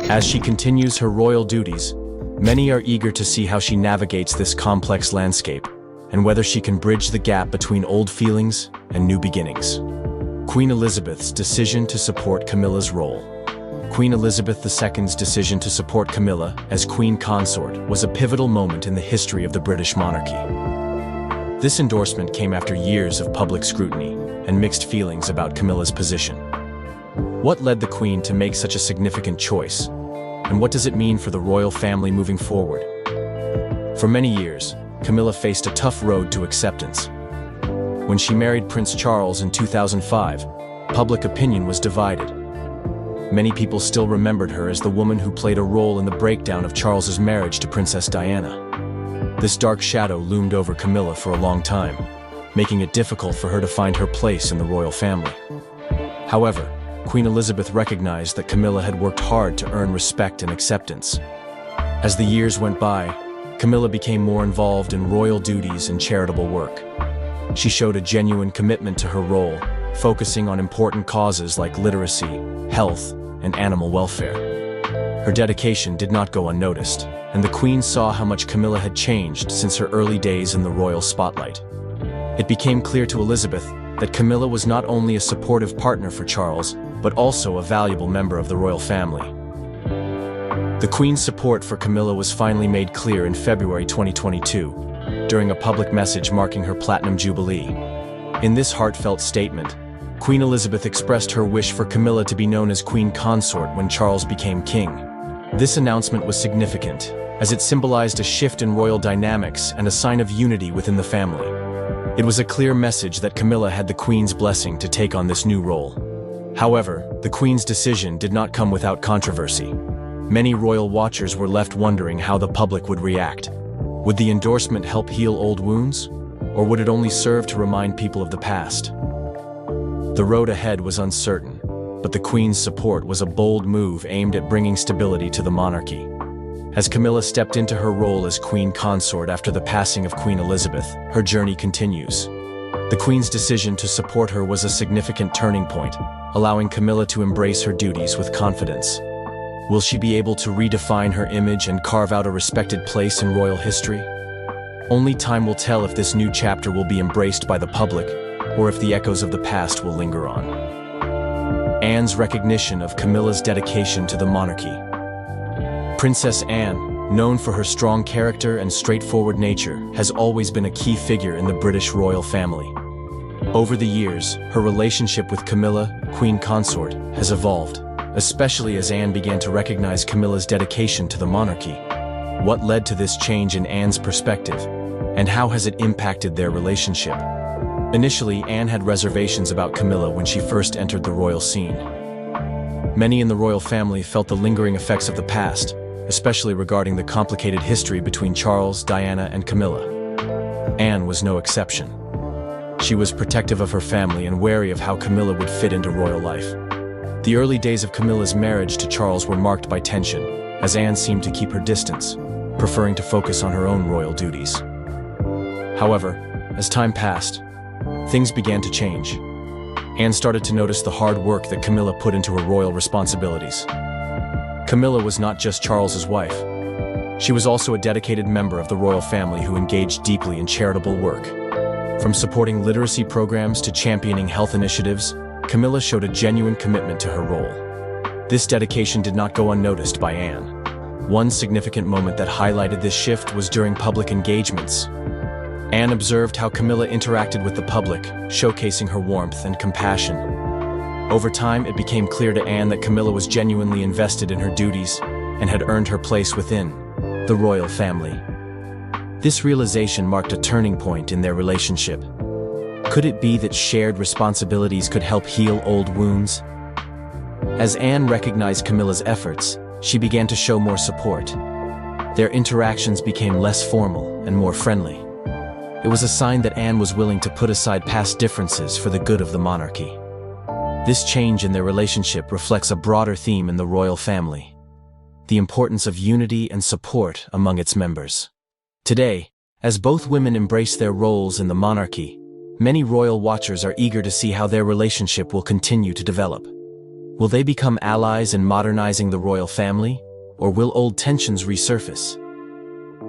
As she continues her royal duties, many are eager to see how she navigates this complex landscape, and whether she can bridge the gap between old feelings and new beginnings. Queen Elizabeth's decision to support Camilla's role. Queen Elizabeth II's decision to support Camilla as Queen Consort was a pivotal moment in the history of the British monarchy. This endorsement came after years of public scrutiny and mixed feelings about Camilla's position. What led the Queen to make such a significant choice, and what does it mean for the royal family moving forward? For many years, Camilla faced a tough road to acceptance. When she married Prince Charles in 2005, public opinion was divided. Many people still remembered her as the woman who played a role in the breakdown of Charles's marriage to Princess Diana. This dark shadow loomed over Camilla for a long time, making it difficult for her to find her place in the royal family. However, Queen Elizabeth recognized that Camilla had worked hard to earn respect and acceptance. As the years went by, Camilla became more involved in royal duties and charitable work. She showed a genuine commitment to her role, focusing on important causes like literacy, health, and animal welfare. Her dedication did not go unnoticed, and the Queen saw how much Camilla had changed since her early days in the royal spotlight. It became clear to Elizabeth that Camilla was not only a supportive partner for Charles, but also a valuable member of the royal family. The Queen's support for Camilla was finally made clear in February 2022, during a public message marking her Platinum Jubilee. In this heartfelt statement, Queen Elizabeth expressed her wish for Camilla to be known as Queen Consort when Charles became king. This announcement was significant, as it symbolized a shift in royal dynamics and a sign of unity within the family. It was a clear message that Camilla had the Queen's blessing to take on this new role. However, the Queen's decision did not come without controversy. Many royal watchers were left wondering how the public would react. Would the endorsement help heal old wounds? Or would it only serve to remind people of the past? The road ahead was uncertain, but the Queen's support was a bold move aimed at bringing stability to the monarchy. As Camilla stepped into her role as Queen Consort after the passing of Queen Elizabeth, her journey continues. The Queen's decision to support her was a significant turning point, allowing Camilla to embrace her duties with confidence. Will she be able to redefine her image and carve out a respected place in royal history? Only time will tell if this new chapter will be embraced by the public, or if the echoes of the past will linger on. Anne's recognition of Camilla's dedication to the monarchy. Princess Anne, known for her strong character and straightforward nature, has always been a key figure in the British royal family. Over the years, her relationship with Camilla, Queen Consort, has evolved, especially as Anne began to recognize Camilla's dedication to the monarchy. What led to this change in Anne's perspective, and how has it impacted their relationship? Initially, Anne had reservations about Camilla when she first entered the royal scene. Many in the royal family felt the lingering effects of the past, especially regarding the complicated history between Charles, Diana, and Camilla. Anne was no exception. She was protective of her family and wary of how Camilla would fit into royal life. The early days of Camilla's marriage to Charles were marked by tension, as Anne seemed to keep her distance, preferring to focus on her own royal duties. However, as time passed, things began to change. Anne started to notice the hard work that Camilla put into her royal responsibilities. Camilla was not just Charles's wife. She was also a dedicated member of the royal family who engaged deeply in charitable work. From supporting literacy programs to championing health initiatives, Camilla showed a genuine commitment to her role. This dedication did not go unnoticed by Anne. One significant moment that highlighted this shift was during public engagements. Anne observed how Camilla interacted with the public, showcasing her warmth and compassion. Over time, it became clear to Anne that Camilla was genuinely invested in her duties and had earned her place within the royal family. This realization marked a turning point in their relationship. Could it be that shared responsibilities could help heal old wounds? As Anne recognized Camilla's efforts, she began to show more support. Their interactions became less formal and more friendly. It was a sign that Anne was willing to put aside past differences for the good of the monarchy. This change in their relationship reflects a broader theme in the royal family: the importance of unity and support among its members. Today, as both women embrace their roles in the monarchy, many royal watchers are eager to see how their relationship will continue to develop. Will they become allies in modernizing the royal family, or will old tensions resurface?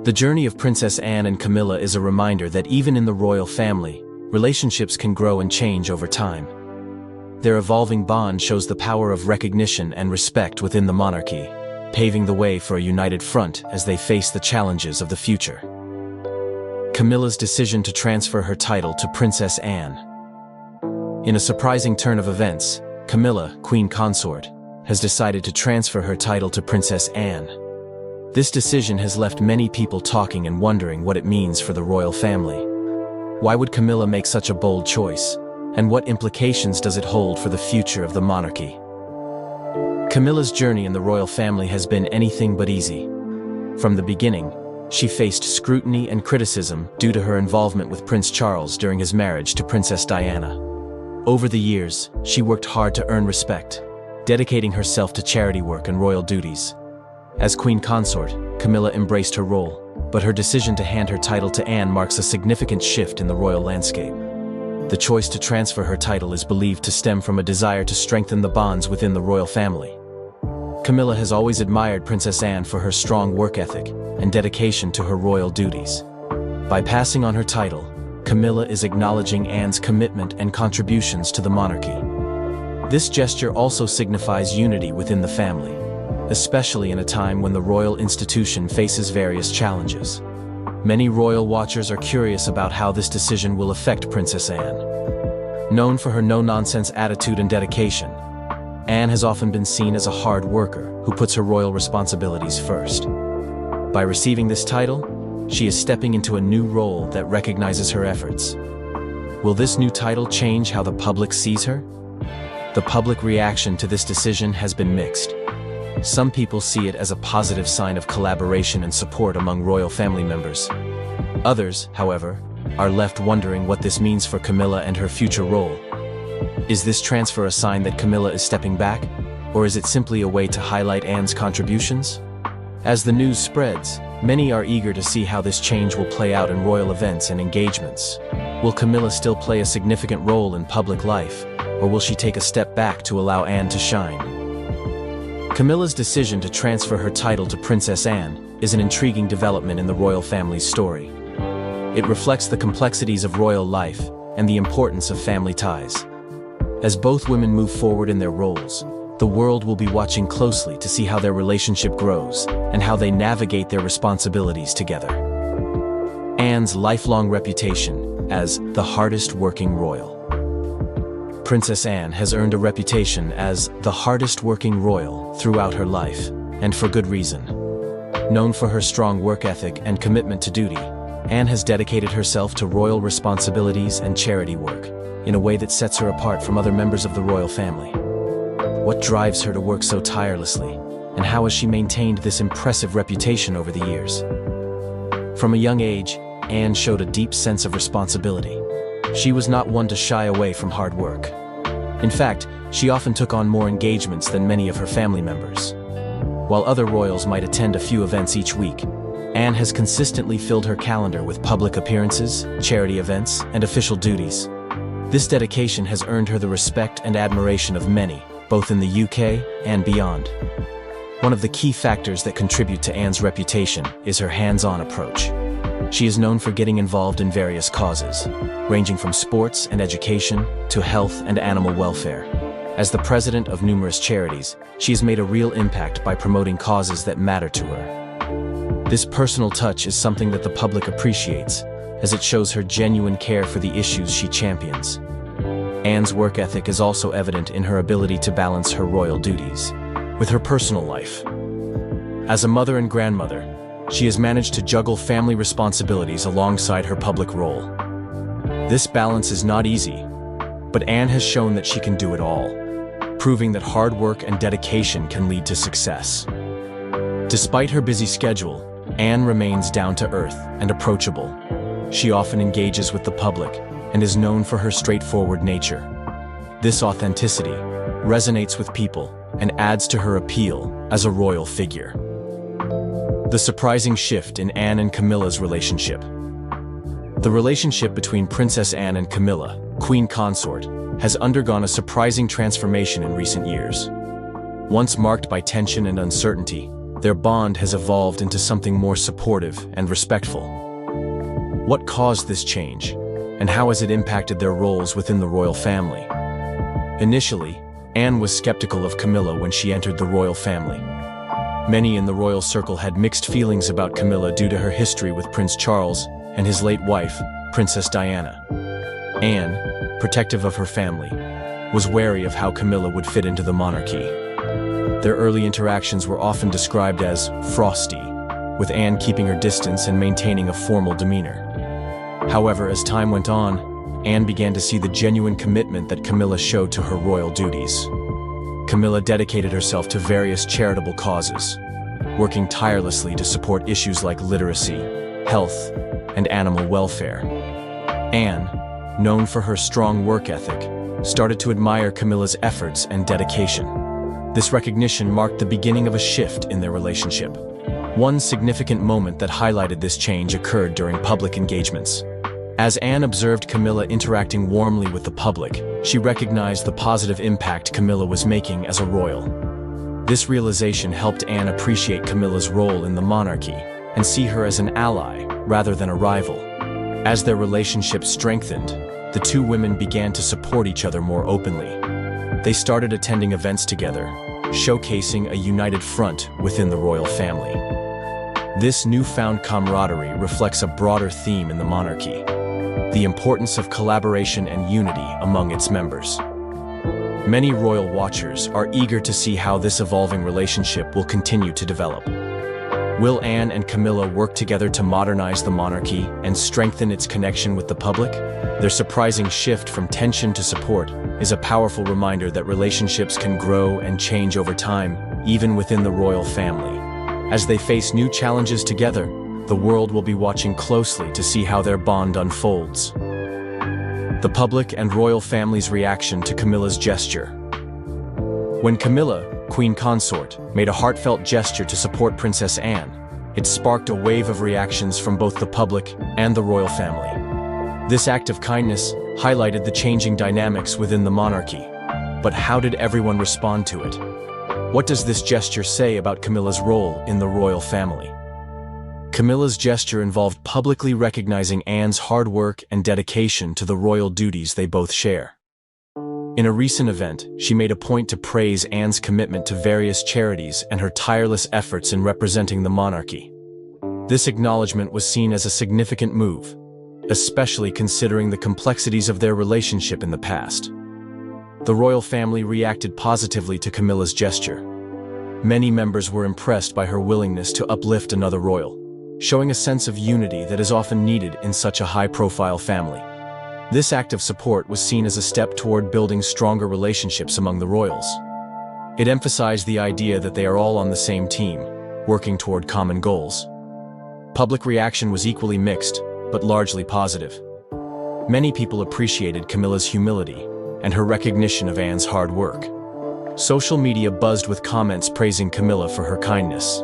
The journey of Princess Anne and Camilla is a reminder that even in the royal family, relationships can grow and change over time. Their evolving bond shows the power of recognition and respect within the monarchy, paving the way for a united front as they face the challenges of the future. Camilla's decision to transfer her title to Princess Anne. In a surprising turn of events, Camilla, Queen Consort, has decided to transfer her title to Princess Anne. This decision has left many people talking and wondering what it means for the royal family. Why would Camilla make such a bold choice? And what implications does it hold for the future of the monarchy? Camilla's journey in the royal family has been anything but easy. From the beginning, she faced scrutiny and criticism due to her involvement with Prince Charles during his marriage to Princess Diana. Over the years, she worked hard to earn respect, dedicating herself to charity work and royal duties. As Queen Consort, Camilla embraced her role, but her decision to hand her title to Anne marks a significant shift in the royal landscape. The choice to transfer her title is believed to stem from a desire to strengthen the bonds within the royal family. Camilla has always admired Princess Anne for her strong work ethic and dedication to her royal duties. By passing on her title, Camilla is acknowledging Anne's commitment and contributions to the monarchy. This gesture also signifies unity within the family, especially in a time when the royal institution faces various challenges. Many royal watchers are curious about how this decision will affect Princess Anne. Known for her no-nonsense attitude and dedication, Anne has often been seen as a hard worker who puts her royal responsibilities first. By receiving this title, she is stepping into a new role that recognizes her efforts. Will this new title change how the public sees her? the public reaction to this decision has been mixed. Some people see it as a positive sign of collaboration and support among royal family members. Others, however, are left wondering what this means for Camilla and her future role. Is this transfer a sign that Camilla is stepping back, or is it simply a way to highlight Anne's contributions? As the news spreads, many are eager to see how this change will play out in royal events and engagements. Will Camilla still play a significant role in public life, or will she take a step back to allow Anne to shine? Camilla's decision to transfer her title to Princess Anne is an intriguing development in the royal family's story. It reflects the complexities of royal life and the importance of family ties. As both women move forward in their roles, the world will be watching closely to see how their relationship grows and how they navigate their responsibilities together. Anne's lifelong reputation as the hardest working royal. Princess Anne has earned a reputation as the hardest working royal throughout her life, and for good reason. Known for her strong work ethic and commitment to duty, Anne has dedicated herself to royal responsibilities and charity work in a way that sets her apart from other members of the royal family. What drives her to work so tirelessly, and how has she maintained this impressive reputation over the years? From a young age, Anne showed a deep sense of responsibility. She was not one to shy away from hard work. In fact, she often took on more engagements than many of her family members. While other royals might attend a few events each week, Anne has consistently filled her calendar with public appearances, charity events, and official duties. This dedication has earned her the respect and admiration of many, both in the UK and beyond. One of the key factors that contribute to Anne's reputation is her hands-on approach. She is known for getting involved in various causes, ranging from sports and education to health and animal welfare. As the president of numerous charities, she has made a real impact by promoting causes that matter to her. This personal touch is something that the public appreciates, as it shows her genuine care for the issues she champions. Anne's work ethic is also evident in her ability to balance her royal duties with her personal life. As a mother and grandmother, she has managed to juggle family responsibilities alongside her public role. This balance is not easy, but Anne has shown that she can do it all, proving that hard work and dedication can lead to success. Despite her busy schedule, Anne remains down to earth and approachable. She often engages with the public and is known for her straightforward nature. This authenticity resonates with people and adds to her appeal as a royal figure. The surprising shift in Anne and Camilla's relationship. The relationship between Princess Anne and Camilla, Queen Consort, has undergone a surprising transformation in recent years. Once marked by tension and uncertainty, their bond has evolved into something more supportive and respectful. What caused this change, and how has it impacted their roles within the royal family? Initially, Anne was skeptical of Camilla when she entered the royal family. Many in the royal circle had mixed feelings about Camilla due to her history with Prince Charles and his late wife, Princess Diana. Anne, protective of her family, was wary of how Camilla would fit into the monarchy. Their early interactions were often described as frosty, with Anne keeping her distance and maintaining a formal demeanor. However, as time went on, Anne began to see the genuine commitment that Camilla showed to her royal duties. Camilla dedicated herself to various charitable causes, working tirelessly to support issues like literacy, health, and animal welfare. Anne, known for her strong work ethic, started to admire Camilla's efforts and dedication. This recognition marked the beginning of a shift in their relationship. One significant moment that highlighted this change occurred during public engagements. As Anne observed Camilla interacting warmly with the public, she recognized the positive impact Camilla was making as a royal. This realization helped Anne appreciate Camilla's role in the monarchy and see her as an ally rather than a rival. As their relationship strengthened, the two women began to support each other more openly. They started attending events together, showcasing a united front within the royal family. This newfound camaraderie reflects a broader theme in the monarchy: the importance of collaboration and unity among its members. Many royal watchers are eager to see how this evolving relationship will continue to develop. Will Anne and Camilla work together to modernize the monarchy and strengthen its connection with the public? Their surprising shift from tension to support is a powerful reminder that relationships can grow and change over time, even within the royal family. As they face new challenges together, the world will be watching closely to see how their bond unfolds. The public and royal family's reaction to Camilla's gesture. When Camilla, Queen Consort, made a heartfelt gesture to support Princess Anne, it sparked a wave of reactions from both the public and the royal family. This act of kindness highlighted the changing dynamics within the monarchy. But how did everyone respond to it? What does this gesture say about Camilla's role in the royal family? Camilla's gesture involved publicly recognizing Anne's hard work and dedication to the royal duties they both share. In a recent event, she made a point to praise Anne's commitment to various charities and her tireless efforts in representing the monarchy. This acknowledgement was seen as a significant move, especially considering the complexities of their relationship in the past. The royal family reacted positively to Camilla's gesture. Many members were impressed by her willingness to uplift another royal, showing a sense of unity that is often needed in such a high-profile family. This act of support was seen as a step toward building stronger relationships among the royals. It emphasized the idea that they are all on the same team, working toward common goals. Public reaction was equally mixed, but largely positive. Many people appreciated Camilla's humility and her recognition of Anne's hard work. Social media buzzed with comments praising Camilla for her kindness.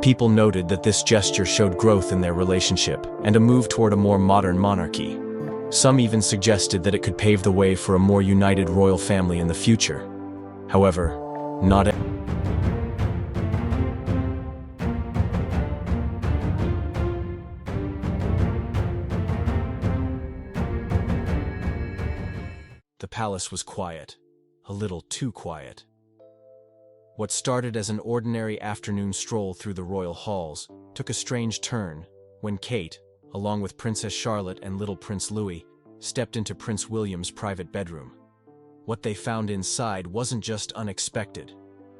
People noted that this gesture showed growth in their relationship and a move toward a more modern monarchy. Some even suggested that it could pave the way for a more united royal family in the future. However, not The palace was quiet, a little too quiet. What started as an ordinary afternoon stroll through the royal halls took a strange turn when Kate, along with Princess Charlotte and little Prince Louis, stepped into Prince William's private bedroom. What they found inside wasn't just unexpected,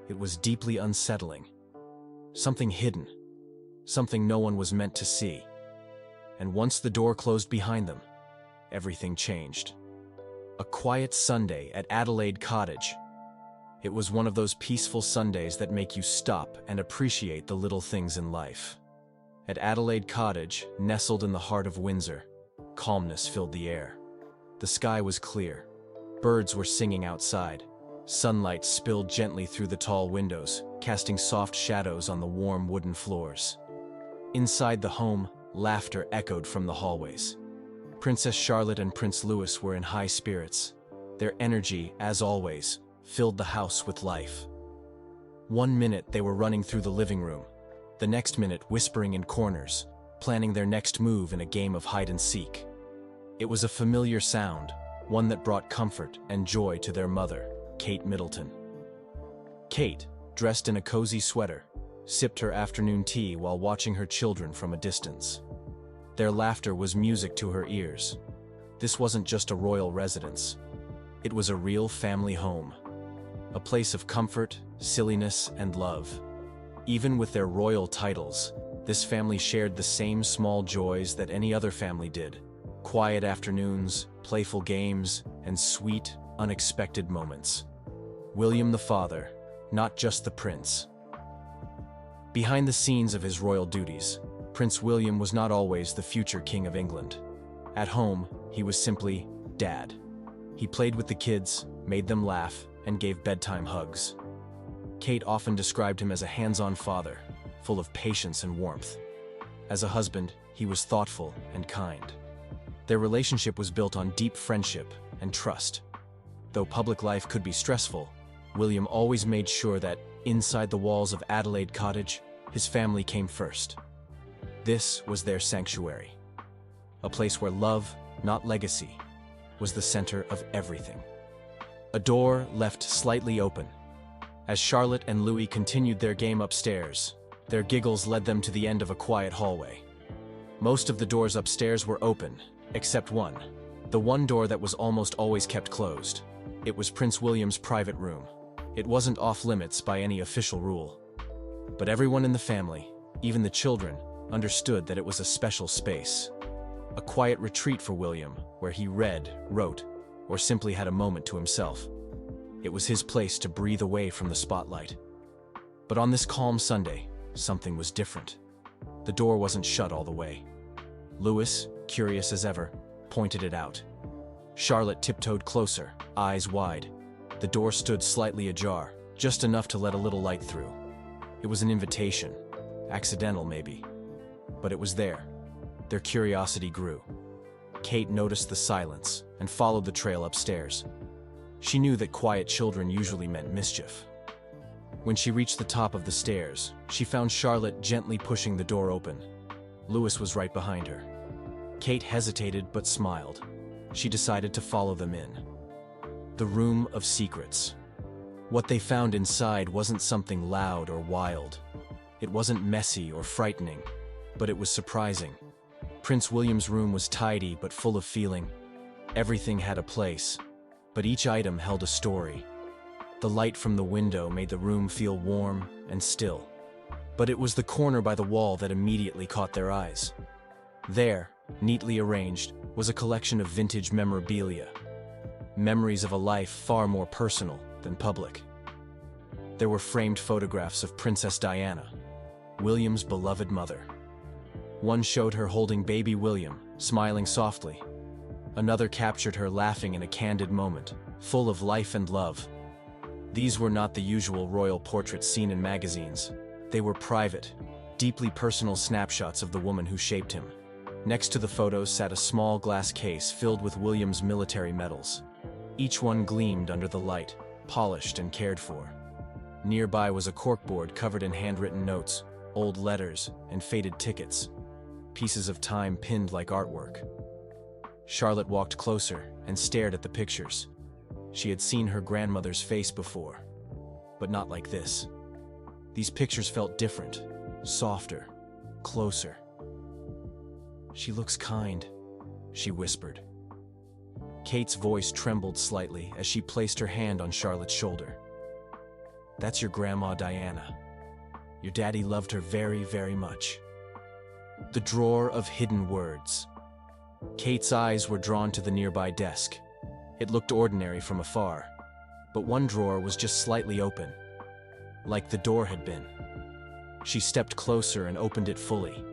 it was deeply unsettling. Something hidden, something no one was meant to see. And once the door closed behind them, everything changed. A quiet Sunday at Adelaide Cottage. It was one of those peaceful Sundays that make you stop and appreciate the little things in life. At Adelaide Cottage, nestled in the heart of Windsor, calmness filled the air. The sky was clear. Birds were singing outside. Sunlight spilled gently through the tall windows, casting soft shadows on the warm wooden floors. Inside the home, laughter echoed from the hallways. Princess Charlotte and Prince Louis were in high spirits. Their energy, as always, filled the house with life. One minute they were running through the living room, the next minute whispering in corners, planning their next move in a game of hide-and-seek. It was a familiar sound, one that brought comfort and joy to their mother, Kate Middleton. Kate, dressed in a cozy sweater, sipped her afternoon tea while watching her children from a distance. Their laughter was music to her ears. This wasn't just a royal residence. It was a real family home, a place of comfort, silliness, and love. Even with their royal titles, this family shared the same small joys that any other family did. Quiet afternoons, playful games, and sweet, unexpected moments. William the father, not just the prince. Behind the scenes of his royal duties, Prince William was not always the future King of England. At home, he was simply Dad. He played with the kids, made them laugh, and gave bedtime hugs. Kate often described him as a hands-on father, full of patience and warmth. As a husband, he was thoughtful and kind. Their relationship was built on deep friendship and trust. Though public life could be stressful, William always made sure that, inside the walls of Adelaide Cottage, his family came first. This was their sanctuary. A place where love, not legacy, was the center of everything. A door left slightly open. As Charlotte and Louis continued their game upstairs, their giggles led them to the end of a quiet hallway. Most of the doors upstairs were open, except one. The one door that was almost always kept closed. It was Prince William's private room. It wasn't off limits by any official rule. But everyone in the family, Even the children understood that it was a special space. A quiet retreat for William, where he read, wrote, or simply had a moment to himself. It was his place to breathe away from the spotlight. But on this calm Sunday, something was different. The door wasn't shut all the way. Louis, curious as ever, pointed it out. Charlotte tiptoed closer, eyes wide. The door stood slightly ajar, just enough to let a little light through. It was an invitation, accidental maybe, but it was there. Their curiosity grew. Kate noticed the silence and followed the trail upstairs. She knew that quiet children usually meant mischief. When she reached the top of the stairs, she found Charlotte gently pushing the door open. Louis was right behind her. Kate hesitated but smiled. She decided to follow them in. The room of secrets. What they found inside wasn't something loud or wild. It wasn't messy or frightening, but it was surprising. Prince William's room was tidy but full of feeling. Everything had a place, but each item held a story. The light from the window made the room feel warm and still. But it was the corner by the wall that immediately caught their eyes. There, neatly arranged, was a collection of vintage memorabilia. Memories of a life far more personal than public. There were framed photographs of Princess Diana, William's beloved mother. One showed her holding baby William, smiling softly. Another captured her laughing in a candid moment, full of life and love. These were not the usual royal portraits seen in magazines. They were private, deeply personal snapshots of the woman who shaped him. Next to the photos sat a small glass case filled with William's military medals. Each one gleamed under the light, polished and cared for. Nearby was a corkboard covered in handwritten notes, old letters, and faded tickets. Pieces of time pinned like artwork. Charlotte walked closer and stared at the pictures. She had seen her grandmother's face before, but not like this. These pictures felt different, softer, closer. "She looks kind," she whispered. Kate's voice trembled slightly as she placed her hand on Charlotte's shoulder. "That's your grandma Diana. Your daddy loved her very, very much." The drawer of hidden words. Kate's eyes were drawn to the nearby desk. It looked ordinary from afar, but one drawer was just slightly open, like the door had been. She stepped closer and opened it fully.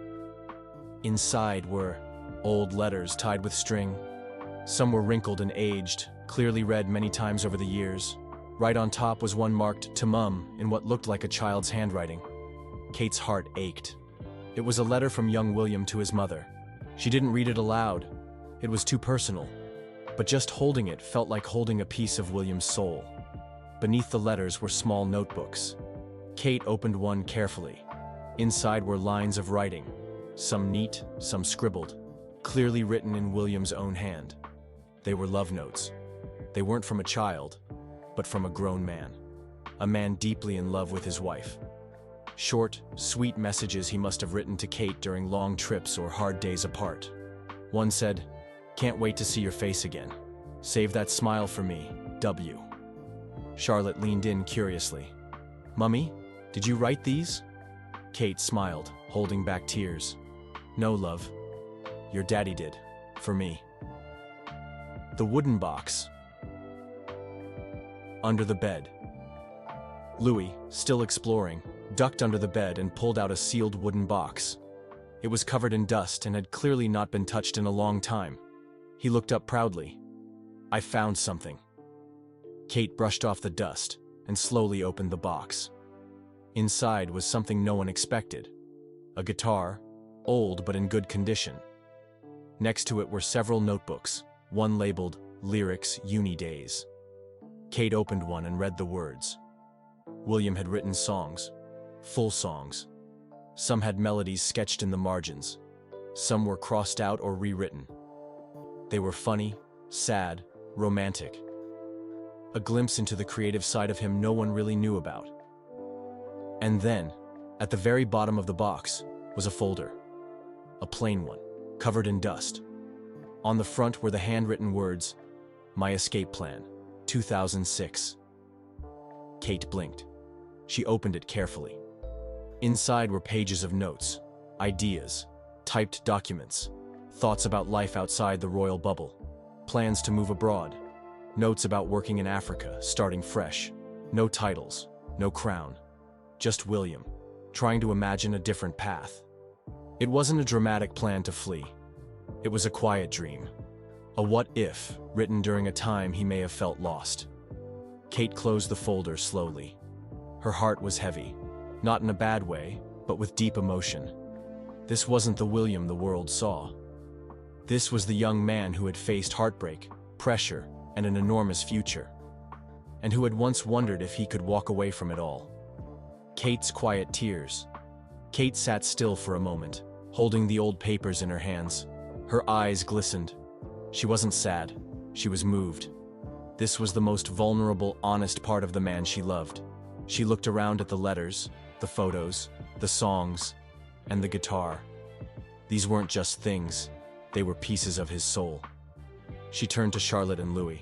Inside were old letters tied with string. Some were wrinkled and aged, clearly read many times over the years. Right on top was one marked "to Mum" in what looked like a child's handwriting. Kate's heart ached. It was a letter from young William to his mother. She didn't read it aloud. It was too personal. But just holding it felt like holding a piece of William's soul. Beneath the letters were small notebooks. Kate opened one carefully. Inside were lines of writing, some neat, some scribbled, clearly written in William's own hand. They were love notes. They weren't from a child, but from a grown man. A man deeply in love with his wife. Short, sweet messages he must have written to Kate during long trips or hard days apart. One said, "Can't wait to see your face again. Save that smile for me, W." Charlotte leaned in curiously. "Mummy, did you write these?" Kate smiled, holding back tears. "No, love. Your daddy did. For me." The wooden box. Under the bed. Louis, still exploring, ducked under the bed and pulled out a sealed wooden box. It was covered in dust and had clearly not been touched in a long time. He looked up proudly. "I found something." Kate brushed off the dust and slowly opened the box. Inside was something no one expected. A guitar, old but in good condition. Next to it were several notebooks, one labeled "Lyrics Uni Days." Kate opened one and read the words. William had written songs, full songs. Some had melodies sketched in the margins. Some were crossed out or rewritten. They were funny, sad, romantic. A glimpse into the creative side of him no one really knew about. And then, at the very bottom of the box, was a folder. A plain one, covered in dust. On the front were the handwritten words, "My Escape Plan, 2006. Kate blinked. She opened it carefully. Inside were pages of notes, ideas, typed documents, thoughts about life outside the royal bubble, plans to move abroad, notes about working in Africa, starting fresh, no titles, no crown, just William, trying to imagine a different path. It wasn't a dramatic plan to flee. It was a quiet dream, a what-if written during a time he may have felt lost. Kate closed the folder slowly. Her heart was heavy, not in a bad way, but with deep emotion. This wasn't the William the world saw. This was the young man who had faced heartbreak, pressure, and an enormous future, and who had once wondered if he could walk away from it all. Kate's quiet tears. Kate sat still for a moment, holding the old papers in her hands. Her eyes glistened. She wasn't sad. She was moved. This was the most vulnerable, honest part of the man she loved. She looked around at the letters, the photos, the songs, and the guitar. These weren't just things. They were pieces of his soul. She turned to Charlotte and Louis.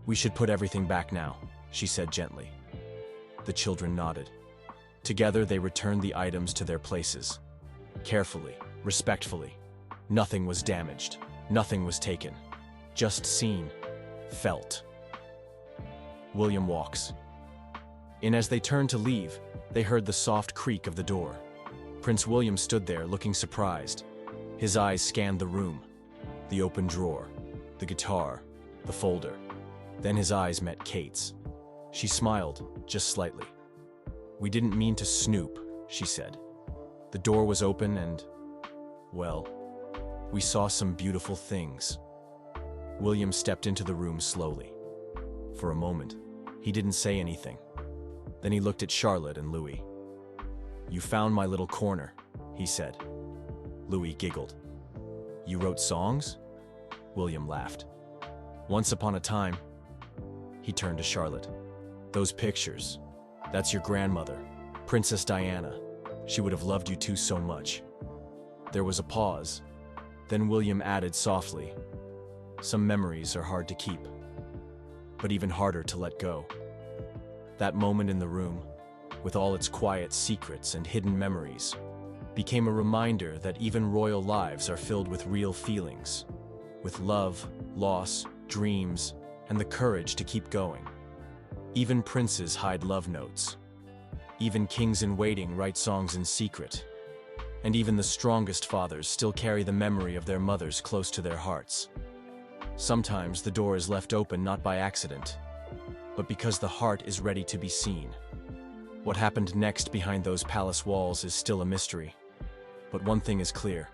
"We should put everything back now," she said gently. The children nodded. Together they returned the items to their places. Carefully, respectfully. Nothing was damaged. Nothing was taken. Just seen. Felt. William walks. And as they turned to leave, they heard the soft creak of the door. Prince William stood there looking surprised. His eyes scanned the room. The open drawer. The guitar. The folder. Then his eyes met Kate's. She smiled, just slightly. "We didn't mean to snoop," she said. "The door was open and, well, we saw some beautiful things." William stepped into the room slowly. For a moment, he didn't say anything. Then he looked at Charlotte and Louis. "You found my little corner," he said. Louis giggled. "You wrote songs?" William laughed. "Once upon a time." He turned to Charlotte. "Those pictures, that's your grandmother, Princess Diana. She would have loved you two so much." There was a pause. Then William added softly, "Some memories are hard to keep, but even harder to let go." That moment in the room, with all its quiet secrets and hidden memories, became a reminder that even royal lives are filled with real feelings, with love, loss, dreams, and the courage to keep going. Even princes hide love notes. Even kings in waiting write songs in secret. And even the strongest fathers still carry the memory of their mothers close to their hearts. Sometimes the door is left open not by accident, but because the heart is ready to be seen. What happened next behind those palace walls is still a mystery. But one thing is clear.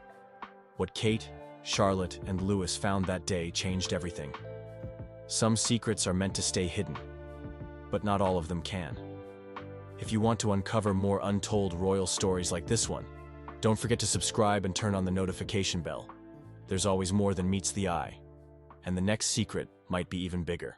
What Kate, Charlotte, and Louis found that day changed everything. Some secrets are meant to stay hidden, but not all of them can. If you want to uncover more untold royal stories like this one, don't forget to subscribe and turn on the notification bell. There's always more than meets the eye, and the next secret might be even bigger.